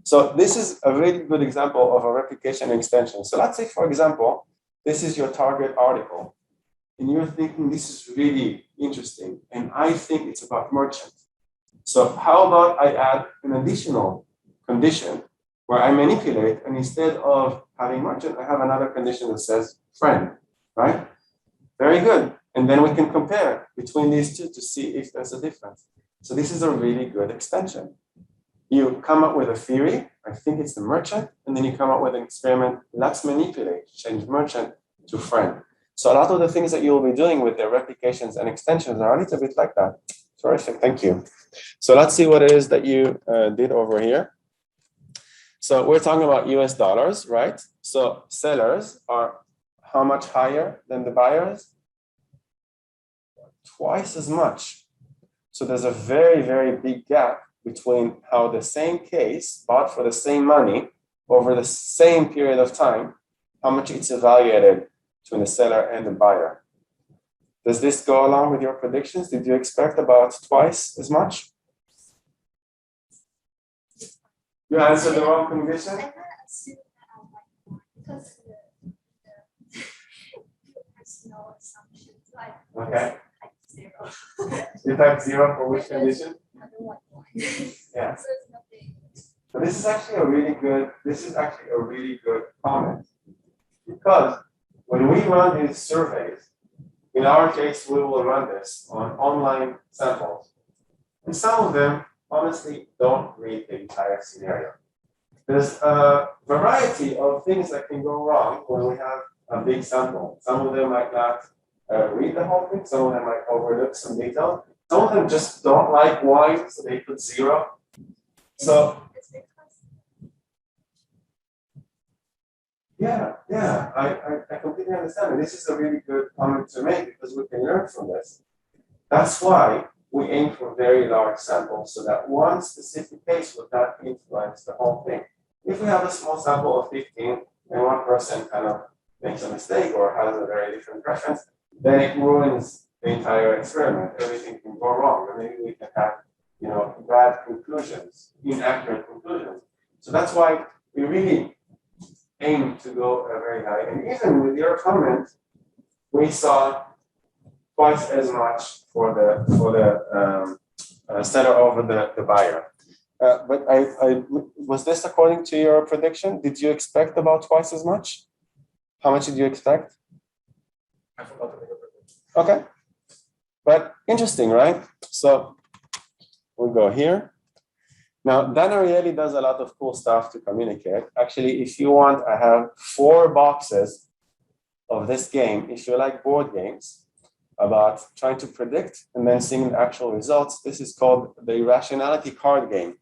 [SPEAKER 1] So this is a really good example of a replication extension. So let's say, for example, this is your target article, and you're thinking this is really interesting, and I think it's about merchant. So how about I add an additional condition where I manipulate, and instead of having merchant, I have another condition that says friend, right? Very good. And then we can compare between these two to see if there's a difference. So this is a really good extension. You come up with a theory, I think it's the merchant, and then you come up with an experiment, let's manipulate, change merchant to friend. So a lot of the things that you'll be doing with the replications and extensions are a little bit like that. Terrific, thank you. So let's see what it is that you did over here. So we're talking about US dollars, right? So sellers are how much higher than the buyers? Twice as much. So there's a very, very big gap between how the same case bought for the same money over the same period of time, how much it's evaluated between the seller and the buyer. Does this go along with your predictions? Did you expect about twice as much? You answered the wrong condition?
[SPEAKER 7] I kind of assume that I like more because the there's no assumptions. Like,
[SPEAKER 1] Okay.
[SPEAKER 7] like zero.
[SPEAKER 1] You type 0 for which condition?
[SPEAKER 7] I don't want one.
[SPEAKER 1] Yeah.
[SPEAKER 7] So it's nothing.
[SPEAKER 1] But this is actually a really good comment, because when we run these surveys, in our case, we will run this on online samples. And some of them honestly don't read the entire scenario. There's a variety of things that can go wrong when we have a big sample. Some of them might not read the whole thing, some of them might overlook some detail. Some of them just don't like wine, so they put 0. So
[SPEAKER 7] It's because
[SPEAKER 1] yeah, I completely understand. And this is a really good comment to make because we can learn from this. That's why we aim for very large samples so that one specific case would not influence the whole thing. If we have a small sample of 15 and one person kind of makes a mistake or has a very different preference, then it ruins the entire experiment. Everything can go wrong, and maybe we can have, bad conclusions, inaccurate conclusions. So that's why we really aim to go very high. And even with your comment, we saw twice as much for the seller over the buyer. But I was this according to your prediction? Did you expect about twice as much? How much did you expect?
[SPEAKER 2] I forgot to make a prediction.
[SPEAKER 1] Okay, but interesting, right? So we'll go here. Now, Dan Ariely does a lot of cool stuff to communicate. Actually, if you want, I have 4 boxes of this game. If you like board games about trying to predict and then seeing the actual results, this is called the irrationality card game.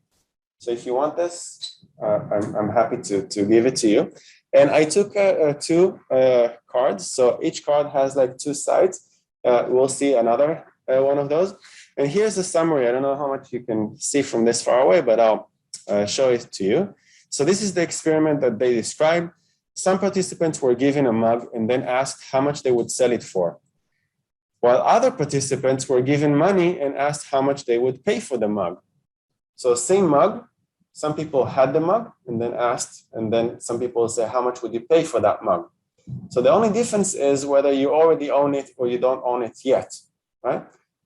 [SPEAKER 1] So if you want this, I'm happy to give it to you. And I took 2 cards. So each card has like 2 sides. We'll see another one of those. And here's a summary. I don't know how much you can see from this far away, but I'll show it to you. So this is the experiment that they described. Some participants were given a mug and then asked how much they would sell it for, while other participants were given money and asked how much they would pay for the mug. So same mug, some people had the mug and then asked, and then some people say, how much would you pay for that mug? So the only difference is whether you already own it or you don't own it yet, right?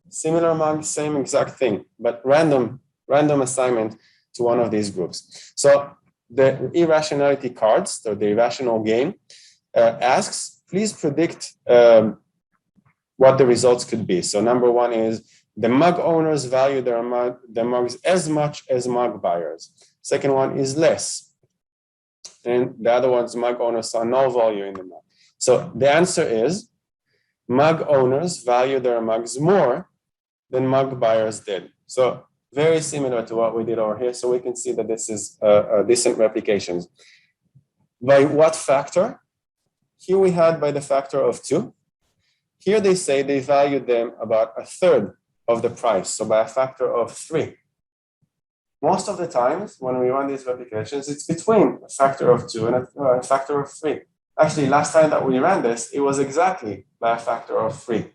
[SPEAKER 1] Similar mug, same exact thing, but random assignment to one of these groups. So the irrationality cards, or the irrational game, asks, please predict what the results could be. So number 1 is the mug owners value their mugs as much as mug buyers. Second one is less. And the other one's mug owners saw no value in the mug. So the answer is mug owners value their mugs more than mug buyers did. So very similar to what we did over here. So we can see that this is decent replications. By what factor? Here we had by the factor of 2. Here they say they valued them about 1/3 of the price. So by a factor of 3. Most of the times when we run these replications, it's between a factor of 2 and a factor of 3. Actually, last time that we ran this, it was exactly by a factor of 3.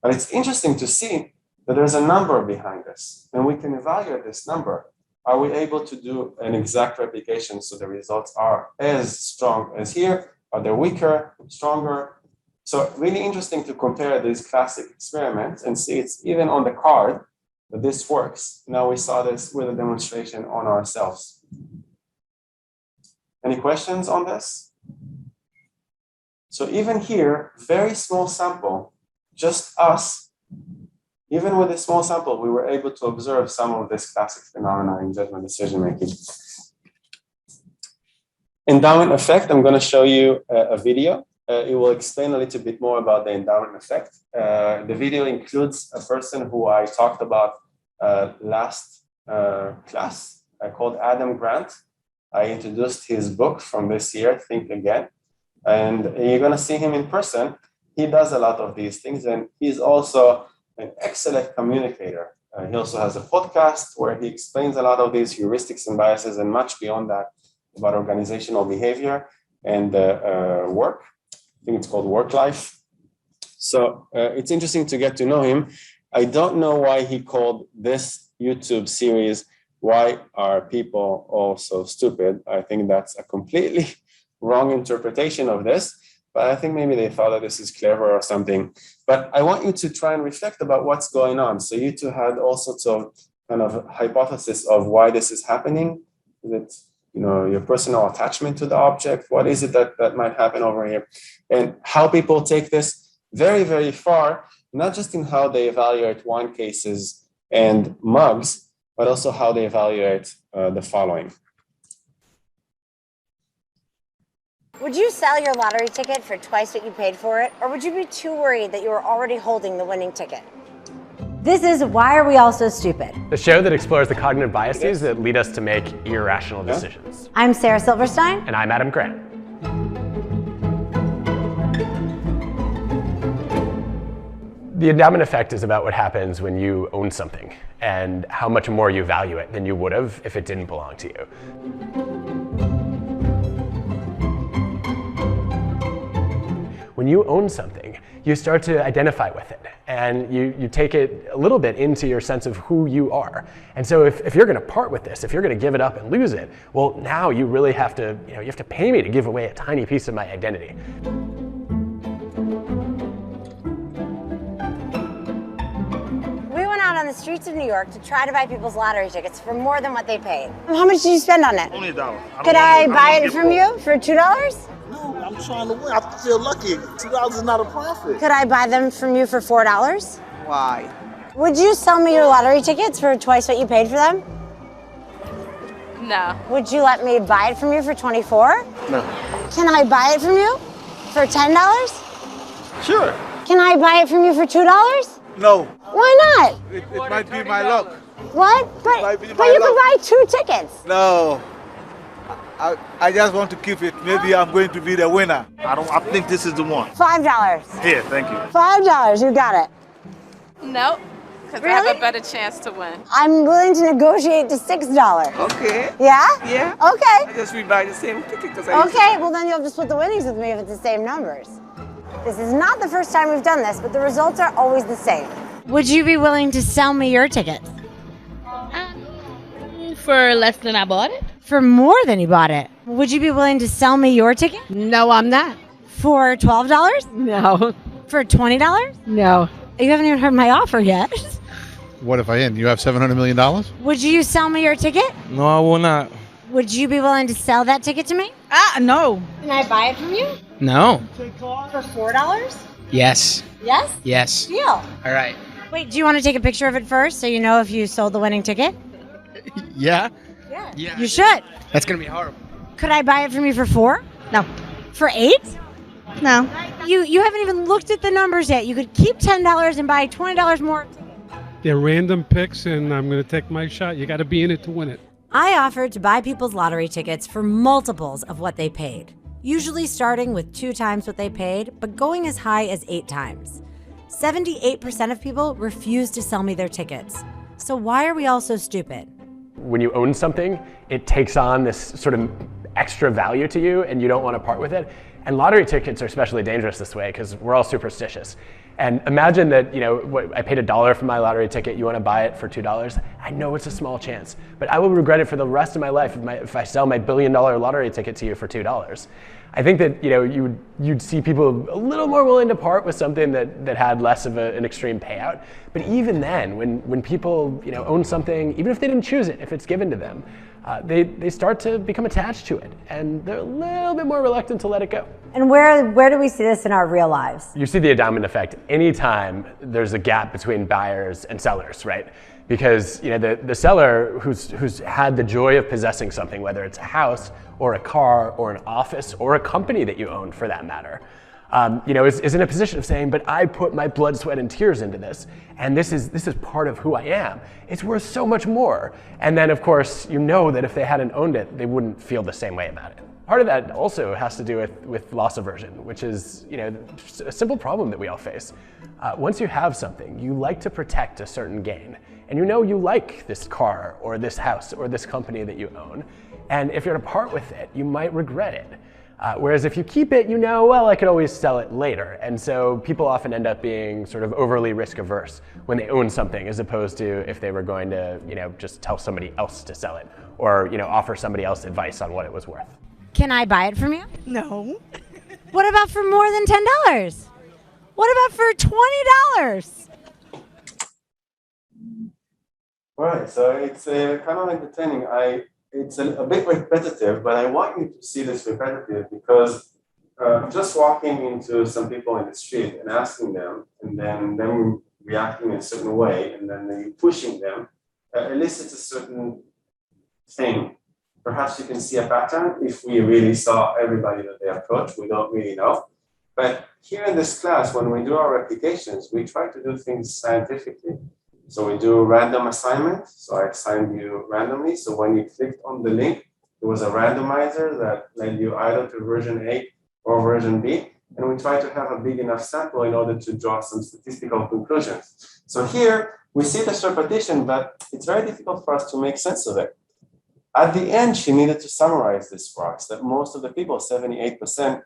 [SPEAKER 1] But it's interesting to see that there's a number behind this, and we can evaluate this number. Are we able to do an exact replication so the results are as strong as here? Are they weaker, stronger? So really interesting to compare these classic experiments and see it's even on the card that this works. Now we saw this with a demonstration on ourselves. Any questions on this? So even here, very small sample, just us, even with a small sample, we were able to observe some of this classic phenomena in judgment decision making. Endowment effect, I'm going to show you a video. It will explain a little bit more about the endowment effect. The video includes a person who I talked about last class. I called Adam Grant. I introduced his book from this year, Think Again. And you're going to see him in person. He does a lot of these things, and he's also an excellent communicator. He also has a podcast where he explains a lot of these heuristics and biases and much beyond that about organizational behavior and work. I think it's called Work Life. So it's interesting to get to know him. I don't know why he called this YouTube series, Why Are People All So Stupid? I think that's a completely wrong interpretation of this, but I think maybe they thought that this is clever or something. But I want you to try and reflect about what's going on. So you two had all sorts of kind of hypothesis of why this is happening. Is it, your personal attachment to the object? What is it that might happen over here? And how people take this very, very far, not just in how they evaluate wine cases and mugs, but also how they evaluate the following.
[SPEAKER 9] Would you sell your lottery ticket for twice what you paid for it? Or would you be too worried that you were already holding the winning ticket?
[SPEAKER 10] This is Why Are We All So Stupid?
[SPEAKER 11] The show that explores the cognitive biases that lead us to make irrational decisions.
[SPEAKER 10] I'm Sarah Silverstein.
[SPEAKER 11] And I'm Adam Grant. The endowment effect is about what happens when you own something and how much more you value it than you would have if it didn't belong to you. When you own something, you start to identify with it, and you take it a little bit into your sense of who you are. And so if you're going to part with this, if you're going to give it up and lose it, well, now you really have to, you have to pay me to give away a tiny piece of my identity.
[SPEAKER 9] We went out on the streets of New York to try to buy people's lottery tickets for more than what they paid. How much did you spend on it?
[SPEAKER 12] Only $1.
[SPEAKER 9] Could I buy it from you for $2?
[SPEAKER 12] No, I'm trying to win. I feel lucky. $2 is not a profit.
[SPEAKER 9] Could I buy them from you for $4?
[SPEAKER 12] Why?
[SPEAKER 9] Would you sell me your lottery tickets for twice what you paid for them?
[SPEAKER 13] No.
[SPEAKER 9] Would you let me buy it from you for $24?
[SPEAKER 12] No.
[SPEAKER 9] Can I buy it from you for $10?
[SPEAKER 12] Sure.
[SPEAKER 9] Can I buy it from you for $2?
[SPEAKER 12] No.
[SPEAKER 9] Why not?
[SPEAKER 12] It might be my luck.
[SPEAKER 9] What? But you could buy 2 tickets.
[SPEAKER 12] No. I just want to keep it. Maybe I'm going to be the winner. I think this is the one.
[SPEAKER 9] $5.
[SPEAKER 12] Here, thank you.
[SPEAKER 9] $5, you got it.
[SPEAKER 13] Nope. Because I
[SPEAKER 9] Really?
[SPEAKER 13] have a better chance to win.
[SPEAKER 9] I'm willing to negotiate to $6.
[SPEAKER 14] Okay.
[SPEAKER 9] Yeah?
[SPEAKER 14] Yeah.
[SPEAKER 9] Okay.
[SPEAKER 14] I just rebuy the same ticket because
[SPEAKER 9] Okay, well then you'll have to split the winnings with me if it's the same numbers. This is not the first time we've done this, but the results are always the same.
[SPEAKER 10] Would you be willing to sell me your tickets?
[SPEAKER 15] For less than I bought it.
[SPEAKER 10] For more than you bought it? Would you be willing to sell me your ticket?
[SPEAKER 15] No, I'm not.
[SPEAKER 10] For $12?
[SPEAKER 15] No.
[SPEAKER 10] For $20?
[SPEAKER 15] No.
[SPEAKER 10] You haven't even heard my offer yet.
[SPEAKER 16] What if I end? You have $700 million?
[SPEAKER 10] Would you sell me your ticket?
[SPEAKER 14] No, I will not.
[SPEAKER 10] Would you be willing to sell that ticket to me?
[SPEAKER 15] No.
[SPEAKER 10] Can I buy it from you?
[SPEAKER 14] No.
[SPEAKER 10] For $4?
[SPEAKER 14] Yes.
[SPEAKER 10] Yes?
[SPEAKER 14] Yes.
[SPEAKER 10] Deal.
[SPEAKER 14] All right.
[SPEAKER 10] Wait, do you want to take a picture of it first so you know if you sold the winning ticket?
[SPEAKER 14] Yeah?
[SPEAKER 10] Yeah. You should.
[SPEAKER 14] That's going to be horrible.
[SPEAKER 10] Could I buy it from you for 4?
[SPEAKER 15] No.
[SPEAKER 10] For 8?
[SPEAKER 15] No.
[SPEAKER 10] You haven't even looked at the numbers yet. You could keep $10 and buy $20 more.
[SPEAKER 17] They're random picks, and I'm going to take my shot. You got to be in it to win it.
[SPEAKER 10] I offered to buy people's lottery tickets for multiples of what they paid, usually starting with 2 times what they paid, but going as high as 8 times. 78% of people refused to sell me their tickets. So why are we all so stupid?
[SPEAKER 11] When you own something, it takes on this sort of extra value to you and you don't want to part with it. And lottery tickets are especially dangerous this way because we're all superstitious. And imagine that, I paid $1 for my lottery ticket, you want to buy it for $2. I know it's a small chance, but I will regret it for the rest of my life if I sell my $1 billion lottery ticket to you for $2. I think that you'd see people a little more willing to part with something that had less of an extreme payout. But even then, when people own something, even if they didn't choose it, if it's given to them, they start to become attached to it, and they're a little bit more reluctant to let it go.
[SPEAKER 10] And where do we see this in our real lives?
[SPEAKER 11] You see the endowment effect anytime there's a gap between buyers and sellers, right? Because the seller who's had the joy of possessing something, whether it's a house or a car or an office or a company that you own for that matter, is in a position of saying, but I put my blood, sweat, and tears into this, and this is part of who I am. It's worth so much more. And then, of course, that if they hadn't owned it, they wouldn't feel the same way about it. Part of that also has to do with loss aversion, which is a simple problem that we all face. Once you have something, you like to protect a certain gain, and you like this car or this house or this company that you own, and if you're to part with it, you might regret it. Whereas if you keep it, well, I could always sell it later. And so people often end up being sort of overly risk averse when they own something, as opposed to if they were going to, just tell somebody else to sell it or, offer somebody else advice on what it was worth.
[SPEAKER 10] Can I buy it from you?
[SPEAKER 15] No.
[SPEAKER 10] What about for more than $10? What about for $20?
[SPEAKER 1] All right, so it's kind of entertaining. It's a bit repetitive, but I want you to see this repetitive because just walking into some people in the street and asking them, and then them reacting in a certain way, and then you pushing them, elicits a certain thing. Perhaps you can see a pattern if we really saw everybody that they approach. We don't really know. But here in this class, when we do our replications, we try to do things scientifically. So we do random assignment. So I assigned you randomly. So when you clicked on the link, it was a randomizer that led you either to version A or version B. And we try to have a big enough sample in order to draw some statistical conclusions. So here we see this repetition, but it's very difficult for us to make sense of it. At the end, she needed to summarize this for us, that most of the people, 78%,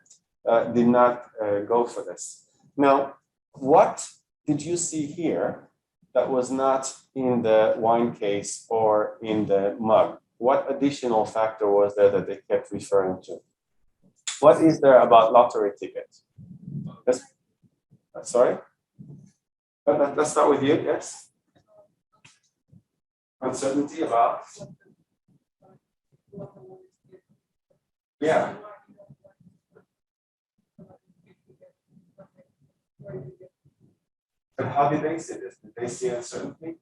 [SPEAKER 1] did not go for this. Now, what did you see here that was not in the wine case or in the mug? What additional factor was there that they kept referring to? What is there about lottery tickets? Sorry? Let's start with you, yes? Uncertainty about? Yeah. But how did they see this? Did they see uncertainty?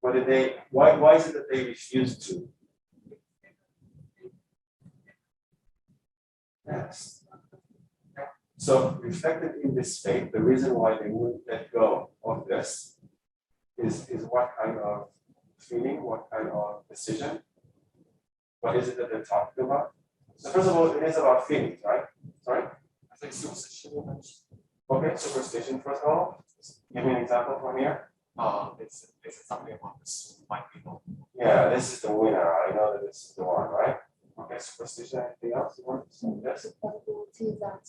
[SPEAKER 1] What did they? Why is it that they refused to? Yes. So reflected in this state, the reason why they wouldn't let go of this is what kind of feeling, what kind of decision? What is it that they're talking about? So first of all, it is about feelings, right? Sorry?
[SPEAKER 2] I think superstition.
[SPEAKER 1] Okay, superstition first of all. Give me an example from here.
[SPEAKER 2] It's something about this white people.
[SPEAKER 1] Yeah, this is the winner. I know that this is the one, right? Okay, superstition. Anything else you want to say? Yes.
[SPEAKER 7] The probability that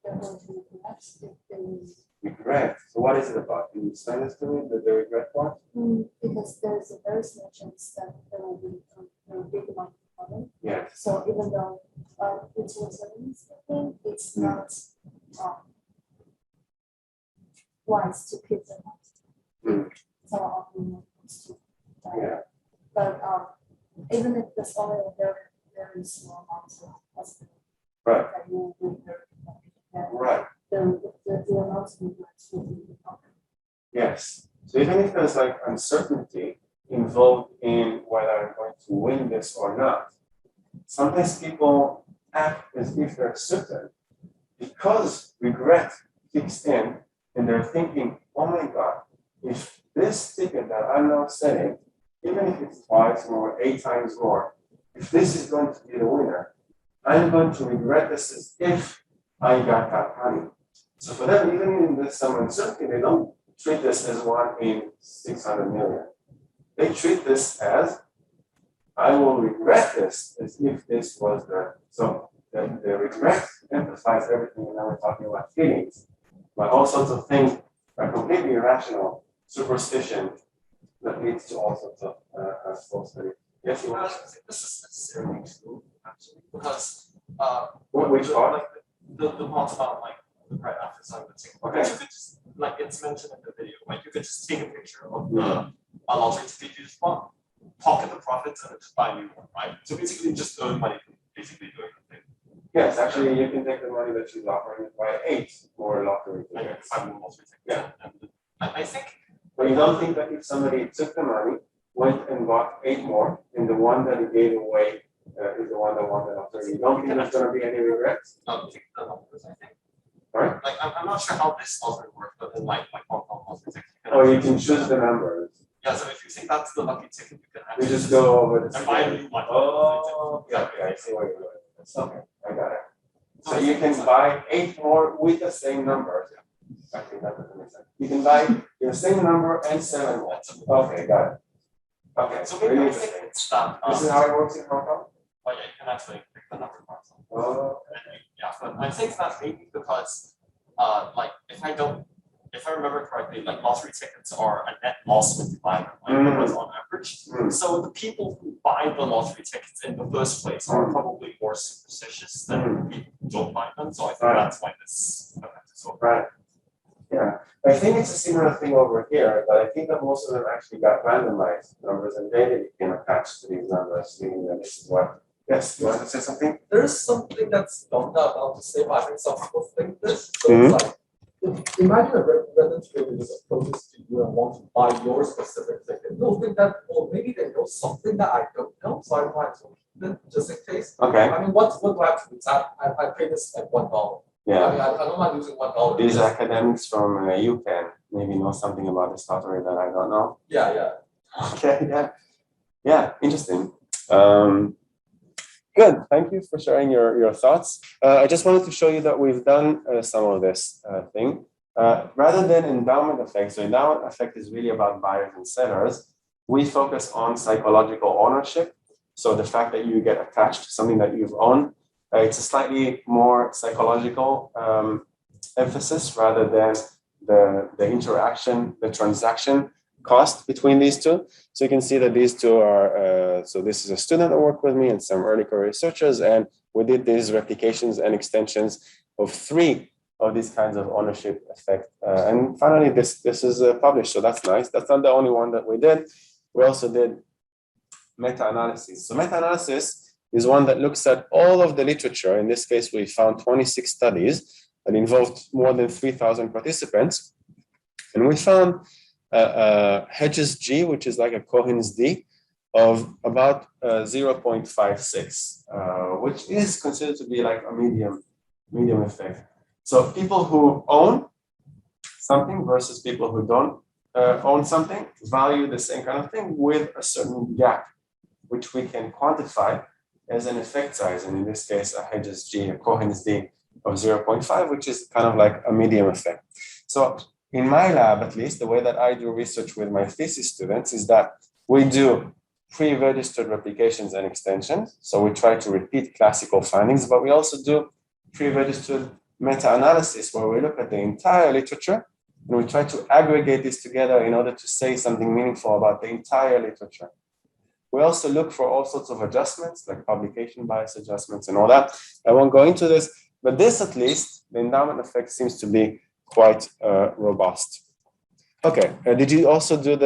[SPEAKER 7] they're going to regret if they
[SPEAKER 1] Regret. So what is it about? Can you explain this to me? The regret part?
[SPEAKER 7] because there's a very small chance that there will be a big amount of money.
[SPEAKER 1] Yes.
[SPEAKER 7] So even though it's was a thing, it's not wise to keep them out. So often wants to die.
[SPEAKER 1] Yeah.
[SPEAKER 7] But even if there's only a very small amount of possibility
[SPEAKER 1] Right.
[SPEAKER 7] that you will be very
[SPEAKER 1] Right.
[SPEAKER 7] the amount of regrets will be okay.
[SPEAKER 1] Yes. So even if there's like uncertainty involved in whether I'm going to win this or not, sometimes people act as if they're certain because regret kicks in and they're thinking, oh my God, if this ticket that I'm now selling, even if it's twice more, 8 times more, if this is going to be the winner, I'm going to regret this as if I got that money. So for them, even in this some uncertainty, they don't treat this as 1 in 600 million. They treat this as, I will regret this as if this was the, so the regret amplifies everything, and now we're talking about feelings. But all sorts of things are completely irrational, superstition that leads to all sorts of false beliefs. Yes, you
[SPEAKER 2] I
[SPEAKER 1] want
[SPEAKER 2] don't think this is necessarily true, actually, because
[SPEAKER 1] which part?
[SPEAKER 2] like the part about like the right after sign the thing.
[SPEAKER 1] Okay.
[SPEAKER 2] You could just like it's mentioned in the video, like you could just take a picture of the lottery ticket you just bought, pocket the profits, and then just buy a new one, right? So basically, just earn money from basically doing the thing.
[SPEAKER 1] Yes, actually, you can take the money that she's offering and buy 8 more lottery tickets.
[SPEAKER 2] 5 more lottery tickets.
[SPEAKER 1] Yeah.
[SPEAKER 2] And I think.
[SPEAKER 1] But you don't think that if somebody took the money, went and bought 8 more, and the one that he gave away is the one that won the lottery, you don't think there's going to be any regrets?
[SPEAKER 2] I think the numbers, I think.
[SPEAKER 1] Right?
[SPEAKER 2] Like I'm not sure how this lottery works, but in like Hong Kong lottery ticket.
[SPEAKER 1] Or you can choose the numbers.
[SPEAKER 2] Yeah, so if you think that's the lucky ticket, you can
[SPEAKER 1] You
[SPEAKER 2] actually
[SPEAKER 1] just go over the
[SPEAKER 2] and buy a new one.
[SPEAKER 1] Oh, okay, I see what you're doing. Okay, I got it. So you can buy 8 more with the same number. I think that doesn't make sense. You can buy the same number and 7 more. Okay, got it. Okay,
[SPEAKER 2] So
[SPEAKER 1] really
[SPEAKER 2] maybe I think
[SPEAKER 1] interesting.
[SPEAKER 2] it's that.
[SPEAKER 1] This is how it works in Hong Kong?
[SPEAKER 2] Oh yeah, you can actually pick the number parts.
[SPEAKER 1] Oh.
[SPEAKER 2] Yeah, but I think that's maybe because like if I remember correctly, like lottery tickets are a net loss when you buy them, like on average. So the people who buy the lottery tickets in the first place are probably more superstitious than people who don't buy them. So I think that's why this effect is so.
[SPEAKER 1] Right. Yeah, I think it's a similar thing over here, but I think that most of them actually got randomized numbers and data became attached to these numbers, meaning that this is what. Yes, you want to say something?
[SPEAKER 2] There's something that's not about to say, but I think some people think this. So it's like, imagine a random stranger just approaches to you and wants to buy your specific ticket. They'll think that, well, maybe they know something that I don't know, so I might as well keep it just in case.
[SPEAKER 1] Okay.
[SPEAKER 2] I mean, what do I have to do? I pay this at $1.
[SPEAKER 1] Yeah.
[SPEAKER 2] I mean, I don't mind losing $1.
[SPEAKER 1] These academics from UPenn maybe know something about this lottery that I don't know.
[SPEAKER 2] Yeah, yeah.
[SPEAKER 1] Okay, yeah. Yeah, interesting. Good, thank you for sharing your thoughts. I just wanted to show you that we've done some of this thing. Rather than endowment effect, so endowment effect is really about buyers and sellers. We focus on psychological ownership. So the fact that you get attached to something that you've owned, it's a slightly more psychological emphasis rather than the interaction, the transaction cost between these two. So you can see that these two are, so this is a student that worked with me and some early career researchers, and we did these replications and extensions of 3 of these kinds of ownership effect. And finally, this is published, so that's nice. That's not the only one that we did. We also did meta-analysis. So meta-analysis is one that looks at all of the literature. In this case, we found 26 studies that involved more than 3,000 participants. And we found Hedges G, which is like a Cohen's D, of about 0.56, which is considered to be like a medium effect. So people who own something versus people who don't own something value the same kind of thing with a certain gap, which we can quantify as an effect size. And in this case, a Hedges G, a Cohen's D of 0.5, which is kind of like a medium effect. So in my lab, at least, the way that I do research with my thesis students is that we do pre-registered replications and extensions. So we try to repeat classical findings, but we also do pre-registered meta-analysis where we look at the entire literature and we try to aggregate this together in order to say something meaningful about the entire literature. We also look for all sorts of adjustments, like publication bias adjustments and all that. I won't go into this, but this at least, the endowment effect seems to be quite robust. Okay, did you also do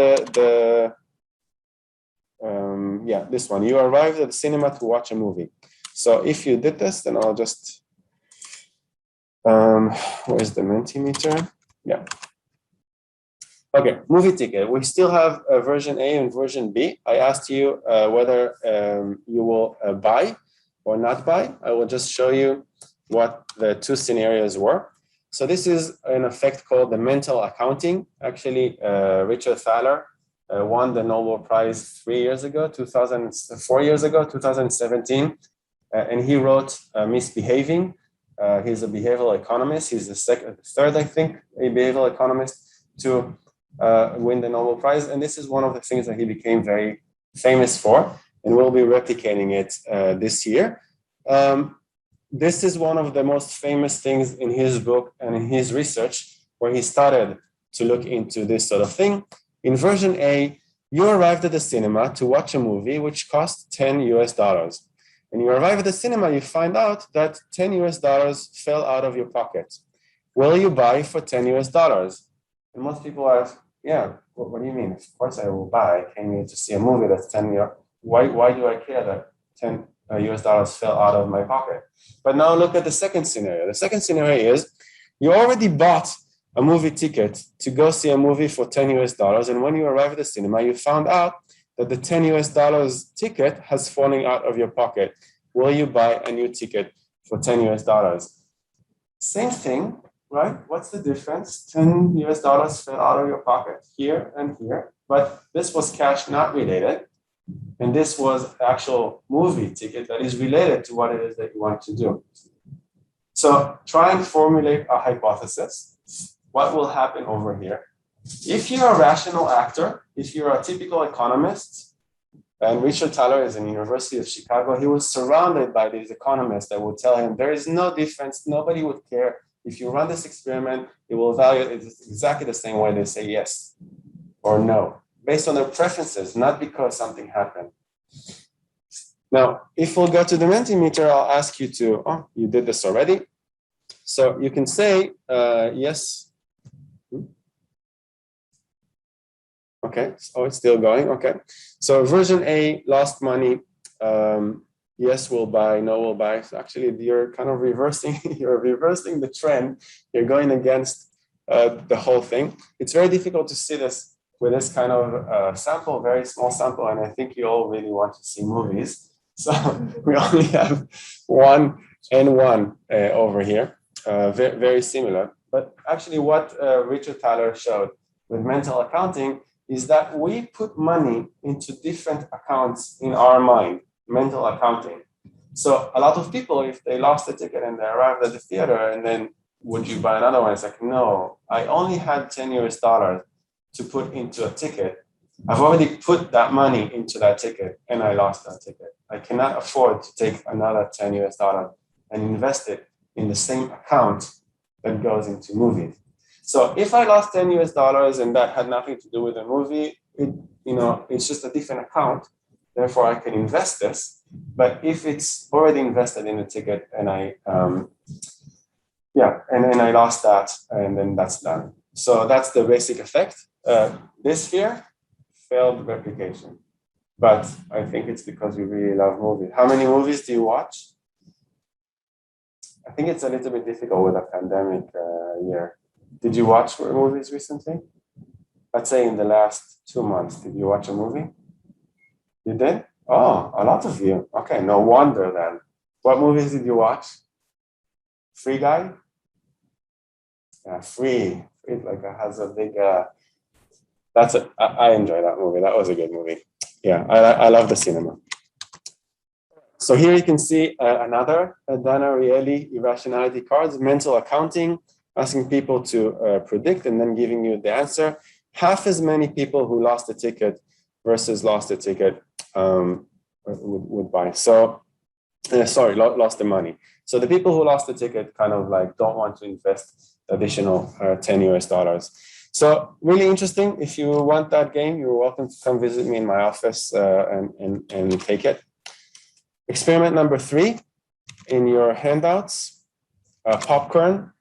[SPEAKER 1] yeah, this one? You arrived at the cinema to watch a movie. So if you did this, then I'll just, where's the Mentimeter? Yeah. Okay, movie ticket. We still have version A and version B. I asked you whether you will buy or not buy. I will just show you what the 2 scenarios were. So this is an effect called the mental accounting. Actually, Richard Thaler won the Nobel Prize 4 years ago, 2017. And he wrote Misbehaving. He's a behavioral economist. He's the third, I think, a behavioral economist to win the Nobel Prize. And this is one of the things that he became very famous for. And we'll be replicating it this year. This is one of the most famous things in his book and in his research where he started to look into this sort of thing. In version A, you arrived at the cinema to watch a movie which cost $10 US. And you arrive at the cinema, you find out that $10 US fell out of your pocket. Will you buy for $10 US? And most people ask, yeah, what do you mean? Of course I will buy. I came here to see a movie that's 10 years. Why do I care that $10 US fell out of my pocket? But now look at the second scenario. The second scenario is you already bought a movie ticket to go see a movie for $10 US. And when you arrive at the cinema, you found out that the $10 US ticket has fallen out of your pocket. Will you buy a new ticket for $10 US? Same thing, right? What's the difference? $10 US fell out of your pocket here and here, but this was cash not related. And this was actual movie ticket that is related to what it is that you want to do. So try and formulate a hypothesis. What will happen over here? If you're a rational actor, if you're a typical economist, and Richard Thaler is in the University of Chicago, he was surrounded by these economists that would tell him there is no difference, nobody would care. If you run this experiment, it will evaluate it exactly the same way they say yes or no, based on their preferences, not because something happened. Now, if we'll go to the Mentimeter, I'll ask you to, oh, you did this already. So you can say yes. Okay, so it's still going, okay. So version A, lost money, yes will buy, no will buy. So actually you're kind of reversing, you're reversing the trend. You're going against the whole thing. It's very difficult to see this with this kind of sample, very small sample, and I think you all really want to see movies. So we only have 1 and 1 over here, very similar. But actually what Richard Thaler showed with mental accounting is that we put money into different accounts in our mind, mental accounting. So a lot of people, if they lost a ticket and they arrived at the theater and then would you buy another one? It's like, no, I only had $10 US to put into a ticket. I've already put that money into that ticket and I lost that ticket. I cannot afford to take another $10 US and invest it in the same account that goes into movies. So if I lost $10 US and that had nothing to do with the movie, it's just a different account. Therefore, I can invest this. But if it's already invested in a ticket and I lost that, and then that's done. So that's the basic effect. This here, failed replication. But I think it's because we really love movies. How many movies do you watch? I think it's a little bit difficult with a pandemic year. Did you watch movies recently? Let's say in the last 2 months, did you watch a movie? You did? Oh, a lot of you. Okay, no wonder then. What movies did you watch? Free Guy? Yeah, Free. Like has a big. I enjoy that movie. That was a good movie. Yeah, I love the cinema. So here you can see another Dana Ariely irrationality cards, mental accounting, asking people to predict and then giving you the answer. Half as many people who lost a ticket versus lost a ticket would buy. So, lost the money. So the people who lost the ticket kind of like don't want to invest additional $10 US. So really interesting. If you want that game, you're welcome to come visit me in my office and take it. Experiment number 3 in your handouts, popcorn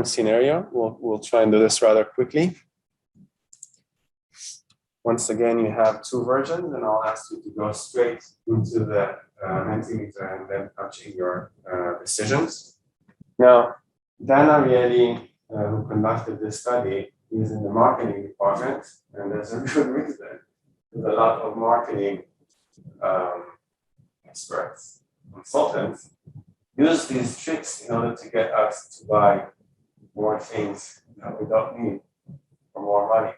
[SPEAKER 1] scenario. We'll try and do this rather quickly. Once again, you have 2 versions, and I'll ask you to go straight into the Mentimeter and then touching your decisions. Now, Dan Ariely, who conducted this study, is in the marketing department, and there's a good reason. There's a lot of marketing experts, consultants, use these tricks in order to get us to buy more things that we don't need for more money.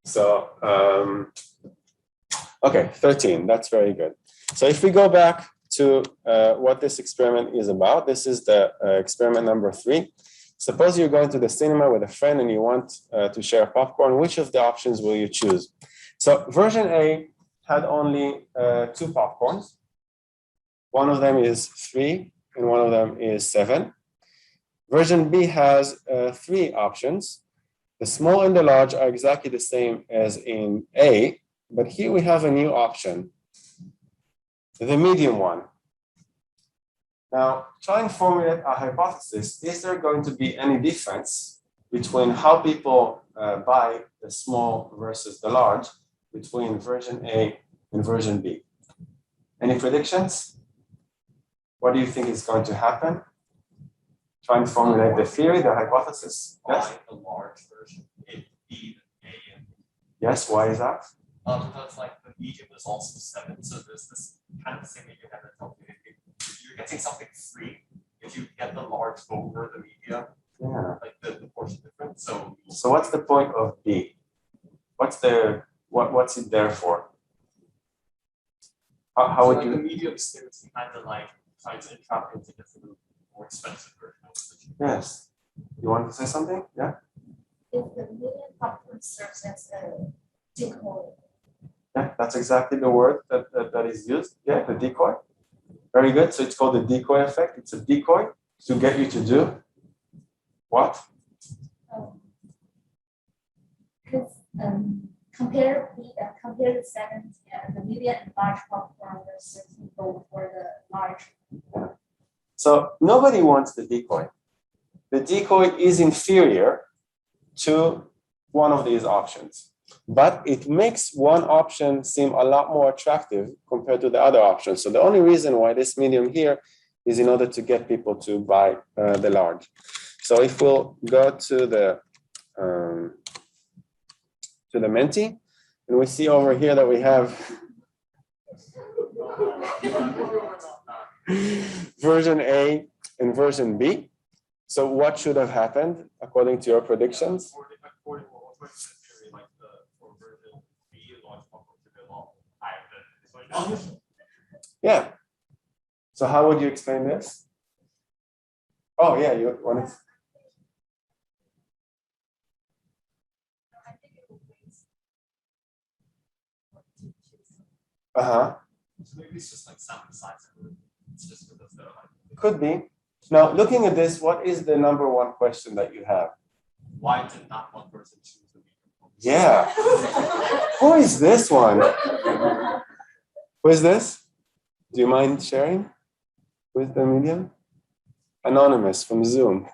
[SPEAKER 1] So, okay, 13, that's very good. So if we go back to what this experiment is about, this is the experiment number 3. Suppose you're going to the cinema with a friend and you want to share popcorn. Which of the options will you choose? So version A had only 2 popcorns. One of them is 3 and one of them is 7. Version B has 3 options. The small and the large are exactly the same as in A, but here we have a new option, the medium one. Now, try and formulate a hypothesis. Is there going to be any difference between how people buy the small versus the large between version A and version B? Any predictions? What do you think is going to happen? Try and formulate the theory, the hypothesis. Yes?
[SPEAKER 4] The large version, it be the A and B.
[SPEAKER 1] Yes, why is that?
[SPEAKER 4] Because like the medium is also 7, so there's this kind of thing that you have to tell you. If you're getting something free, if you get the large over the medium, like the portion difference. So
[SPEAKER 1] what's the point of B? What's it there for? How would
[SPEAKER 4] like
[SPEAKER 1] you?
[SPEAKER 4] The medium is kind of like trying to entrap into the more expensive version of the
[SPEAKER 1] Yes. You want to say something? Yeah.
[SPEAKER 7] If the medium popcorn serves as a decoy.
[SPEAKER 1] Yeah, that's exactly the word that is used. Yeah, the decoy. Very good. So it's called the decoy effect. It's a decoy to get you to do what?
[SPEAKER 7] Because compare the 7 and the medium and large popcorn versus go for the large.
[SPEAKER 1] So nobody wants the decoy. The decoy is inferior to one of these options, but it makes one option seem a lot more attractive compared to the other options. So the only reason why this medium here is in order to get people to buy the large. So if we'll go to the Menti, and we see over here that we have version A and version B. So what should have happened according to your predictions? Yeah. So how would you explain this? Oh yeah, you want to.
[SPEAKER 4] So maybe it's just like sample size. It's just because they're like.
[SPEAKER 1] Could be. Now, looking at this, what is the number one question that you have?
[SPEAKER 4] Why did not one person choose the medium?
[SPEAKER 1] Yeah. Who is this one? Who is this? Do you mind sharing? Who is the medium? Anonymous from Zoom.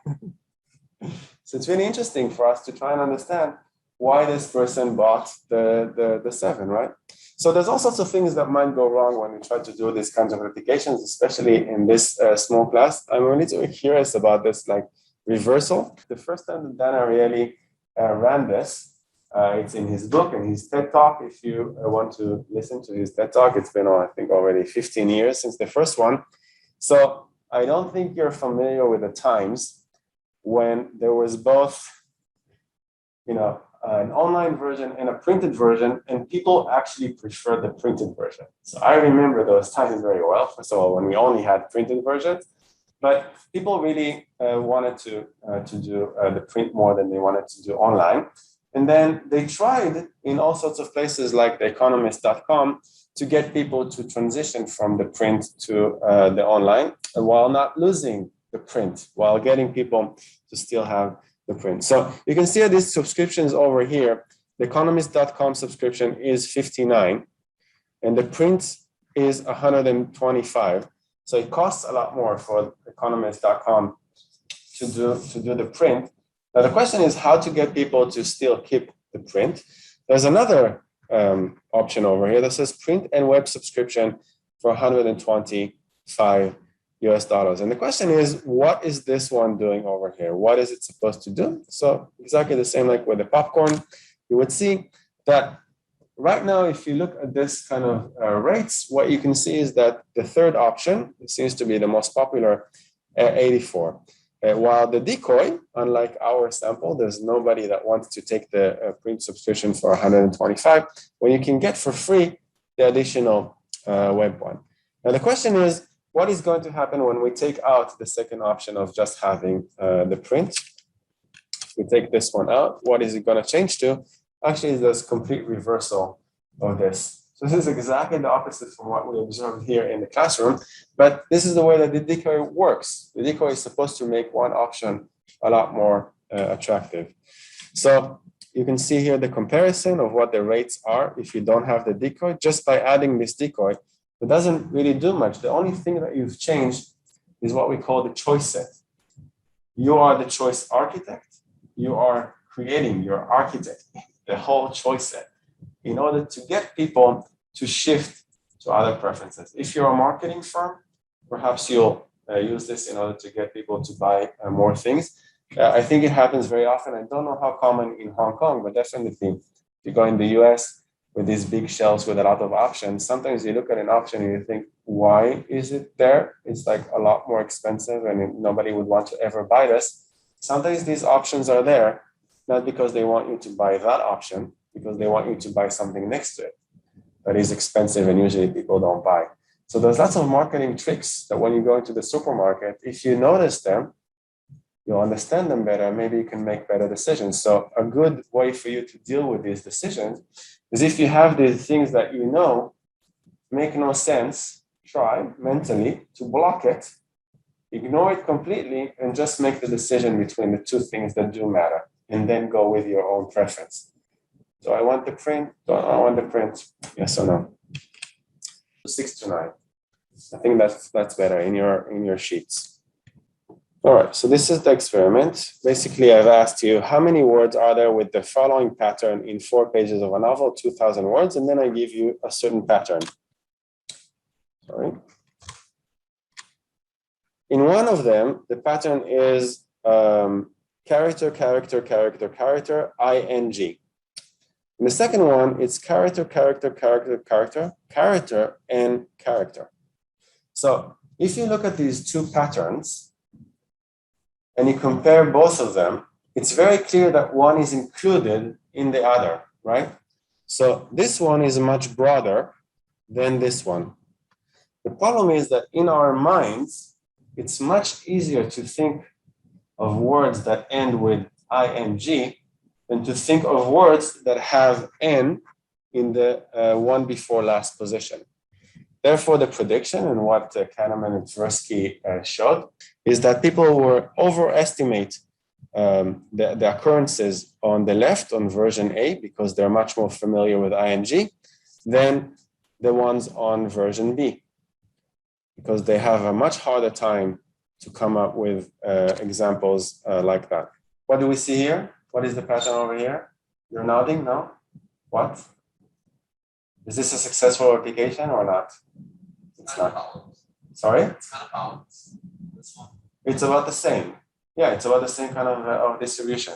[SPEAKER 1] So it's really interesting for us to try and understand why this person bought the 7, right? So there's all sorts of things that might go wrong when we try to do these kinds of applications, especially in this small class. I'm really curious about this like reversal. The first time that Dan Ariely ran this, it's in his book and his TED Talk. If you want to listen to his TED Talk, it's been, I think, already 15 years since the first one. So I don't think you're familiar with the times when there was both, an online version and a printed version, and people actually preferred the printed version. So I remember those times very well. First of all, when we only had printed versions, but people really wanted to do the print more than they wanted to do online. And then they tried in all sorts of places like theeconomist.com to get people to transition from the print to the online, while not losing the print, while getting people to still have the print. So you can see these subscriptions over here. The economist.com subscription is $59 and the print is $125. So it costs a lot more for economist.com to do the print. Now the question is how to get people to still keep the print. There's another option over here that says print and web subscription for $125. And the question is, what is this one doing over here? What is it supposed to do? So exactly the same like with the popcorn, you would see that right now, if you look at this kind of rates, what you can see is that the third option seems to be the most popular at 84. While the decoy, unlike our sample, there's nobody that wants to take the print subscription for 125, when you can get for free the additional web one. Now the question is, what is going to happen when we take out the second option of just having the print? We take this one out. What is it going to change to? Actually, there's complete reversal of this. So this is exactly the opposite from what we observed here in the classroom, but this is the way that the decoy works. The decoy is supposed to make one option a lot more attractive. So you can see here the comparison of what the rates are if you don't have the decoy. Just by adding this decoy, it doesn't really do much. The only thing that you've changed is what we call the choice set. You are the choice architect. You are creating, your architect, the whole choice set in order to get people to shift to other preferences. If you're a marketing firm, perhaps you'll use this in order to get people to buy more things. I think it happens very often. I don't know how common in Hong Kong, but definitely if you go in the US with these big shelves with a lot of options, sometimes you look at an option and you think, why is it there? It's like a lot more expensive and nobody would want to ever buy this. Sometimes these options are there, not because they want you to buy that option, because they want you to buy something next to it that is expensive and usually people don't buy. So there's lots of marketing tricks that when you go into the supermarket, if you notice them, you'll understand them better, maybe you can make better decisions. So a good way for you to deal with these decisions is if you have these things that you know make no sense, try mentally to block it, ignore it completely, and just make the decision between the two things that do matter, and then go with your own preference. So I want the print, don't I want the print, yes or no? 6 to 9. I think that's better in your sheets. All right, so this is the experiment. Basically, I've asked you how many words are there with the following pattern in 4 pages of a novel, 2,000 words, and then I give you a certain pattern. Sorry. In one of them, the pattern is character, character, character, character, ing. In the second one, it's character, character, character, character, character, and character. So if you look at these two patterns and you compare both of them, it's very clear that one is included in the other, right? So this one is much broader than this one. The problem is that in our minds, it's much easier to think of words that end with ing than to think of words that have n in the one before last position. Therefore, the prediction and what Kahneman and Tversky showed is that people will overestimate the occurrences on the left on version A because they're much more familiar with ing than the ones on version B because they have a much harder time to come up with examples like that. What do we see here? What is the pattern over here? You're nodding, no? What? Is this a successful application or not? It's not. Sorry?
[SPEAKER 2] It's kind of balanced. This one.
[SPEAKER 1] It's about the same. Yeah, it's about the same kind of distribution.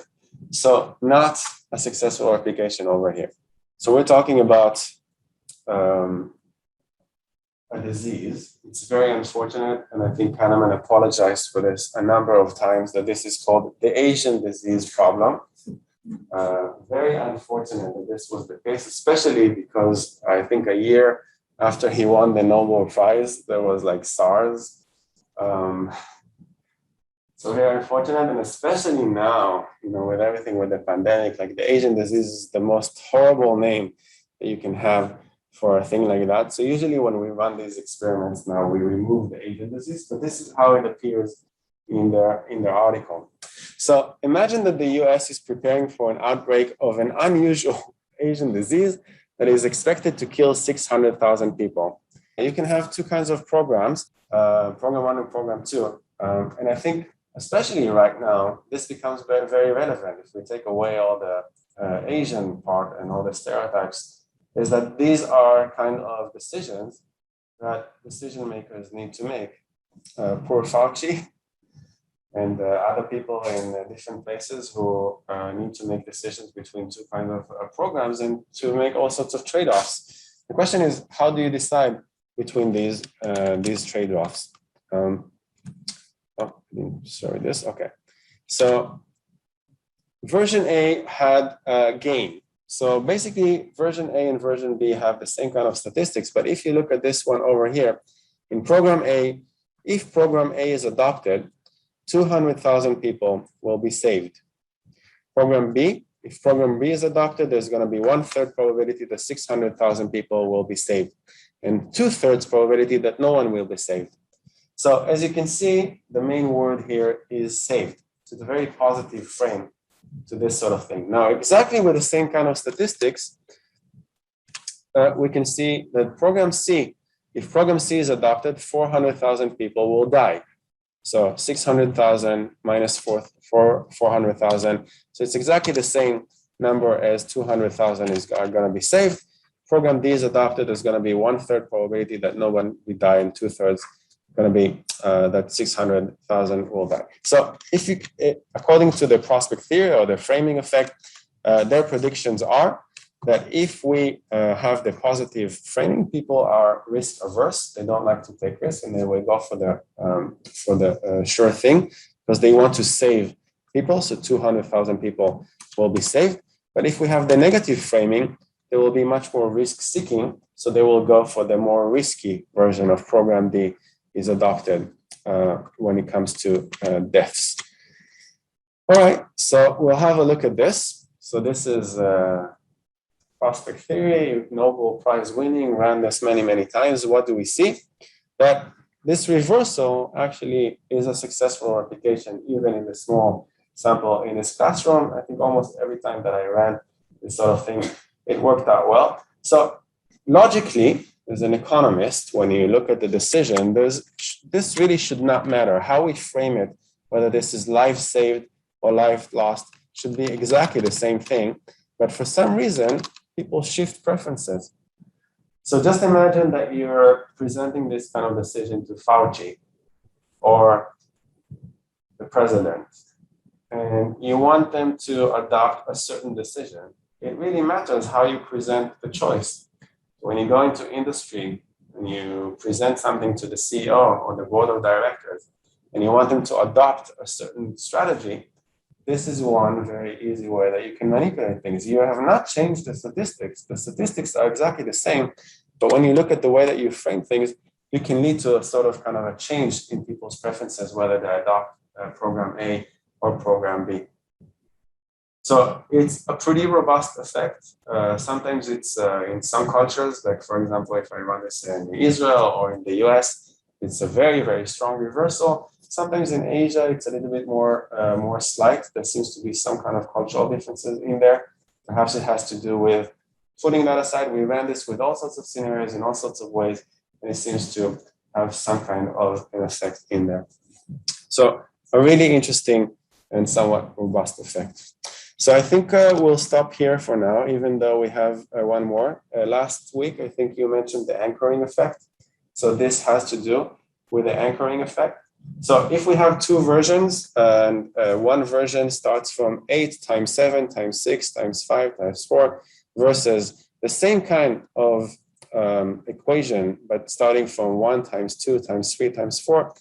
[SPEAKER 1] So not a successful application over here. So we're talking about a disease. It's very unfortunate, and I think Kahneman apologized for this a number of times, that this is called the Asian disease problem. Very unfortunate that this was the case, especially because I think a year after he won the Nobel Prize, there was like SARS. So very unfortunate, and especially now, with everything with the pandemic, like the Asian disease is the most horrible name that you can have for a thing like that. So usually when we run these experiments now, we remove the Asian disease, but this is how it appears in their article. So imagine that the US is preparing for an outbreak of an unusual Asian disease that is expected to kill 600,000 people. And you can have two kinds of programs, program 1 and program 2. And I think especially right now, this becomes very, very relevant. If we take away all the Asian part and all the stereotypes, is that these are kind of decisions that decision makers need to make. Poor Fauci and other people in different places who need to make decisions between two kinds of programs and to make all sorts of trade-offs. The question is, how do you decide between these trade-offs? Okay. So version A had gain. So basically, version A and version B have the same kind of statistics. But if you look at this one over here, in program A, if program A is adopted, 200,000 people will be saved. Program B, if program B is adopted, there's going to be 1/3 probability that 600,000 people will be saved, and 2/3 probability that no one will be saved. So as you can see, the main word here is saved. So it's a very positive frame to this sort of thing. Now, exactly with the same kind of statistics, we can see that program C, if program C is adopted, 400,000 people will die. So 600,000 minus 400,000. So it's exactly the same number as 200,000 are going to be saved. Program D is adopted, there's going to be 1/3 probability that no one will die, and 2/3 going to be that 600,000 will die. So if you, according to the prospect theory or the framing effect, their predictions are that if we have the positive framing, people are risk averse. They don't like to take risks, and they will go for the sure thing because they want to save people. So 200,000 people will be saved. But if we have the negative framing, they will be much more risk seeking. So they will go for the more risky version of program D is adopted when it comes to deaths. All right, so we'll have a look at this. So this is prospect theory, Nobel Prize winning, ran this many times. What do we see? That this reversal actually is a successful application, even in the small sample in this classroom. I think almost every time that I ran this sort of thing, it worked out well. So logically, as an economist, when you look at the decision, this really should not matter. How we frame it, whether this is life saved or life lost, should be exactly the same thing. But for some reason, people shift preferences. So just imagine that you're presenting this kind of decision to Fauci or the president, and you want them to adopt a certain decision. It really matters how you present the choice. When you go into industry and you present something to the CEO or the board of directors, and you want them to adopt a certain strategy, this is one very easy way that you can manipulate things. You have not changed the statistics. The statistics are exactly the same, but when you look at the way that you frame things, you can lead to a sort of kind of a change in people's preferences, whether they adopt program A or program B. So it's a pretty robust effect. Sometimes it's in some cultures, like for example, if I run this in Israel or in the US, it's a very strong reversal. Sometimes in Asia, it's a little bit more slight. There seems to be some kind of cultural differences in there. Perhaps it has to do with, putting that aside, we ran this with all sorts of scenarios in all sorts of ways, and it seems to have some kind of an effect in there. So a really interesting and somewhat robust effect. So I think we'll stop here for now, even though we have one more. Last week, I think you mentioned the anchoring effect. So this has to do with the anchoring effect. So if we have two versions, and one version starts from 8 times 7 times 6 times 5 times 4 versus the same kind of equation, but starting from 1 times 2 times 3 times 4,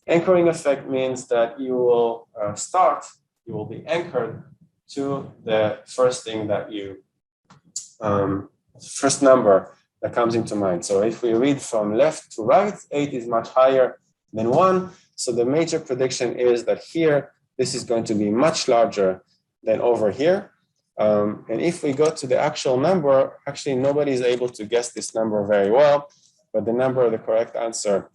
[SPEAKER 1] anchoring effect means that you will be anchored to the first thing that you, first number that comes into mind. So if we read from left to right, 8 is much higher than 1. So the major prediction is that here, this is going to be much larger than over here. And if we go to the actual number, actually nobody is able to guess this number very well, but the number of the correct answer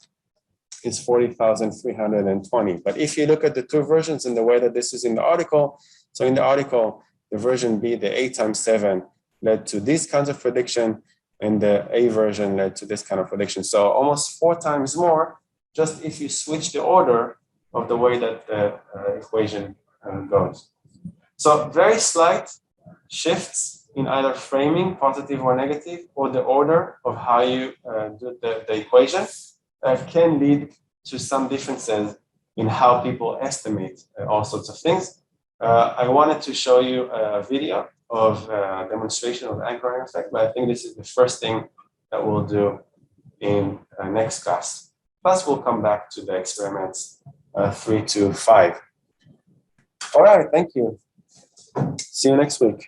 [SPEAKER 1] is 40,320. But if you look at the two versions in the way that this is in the article, so in the article, the version B, the 8 times 7 led to these kinds of prediction, and the A version led to this kind of prediction. So almost 4 times more, just if you switch the order of the way that the equation goes. So very slight shifts in either framing, positive or negative, or the order of how you do the equation can lead to some differences in how people estimate all sorts of things. I wanted to show you a video of demonstration of anchoring effect, but I think this is the first thing that we'll do in next class. Plus, we'll come back to the experiments 3 to 5. All right, thank you. See you next week.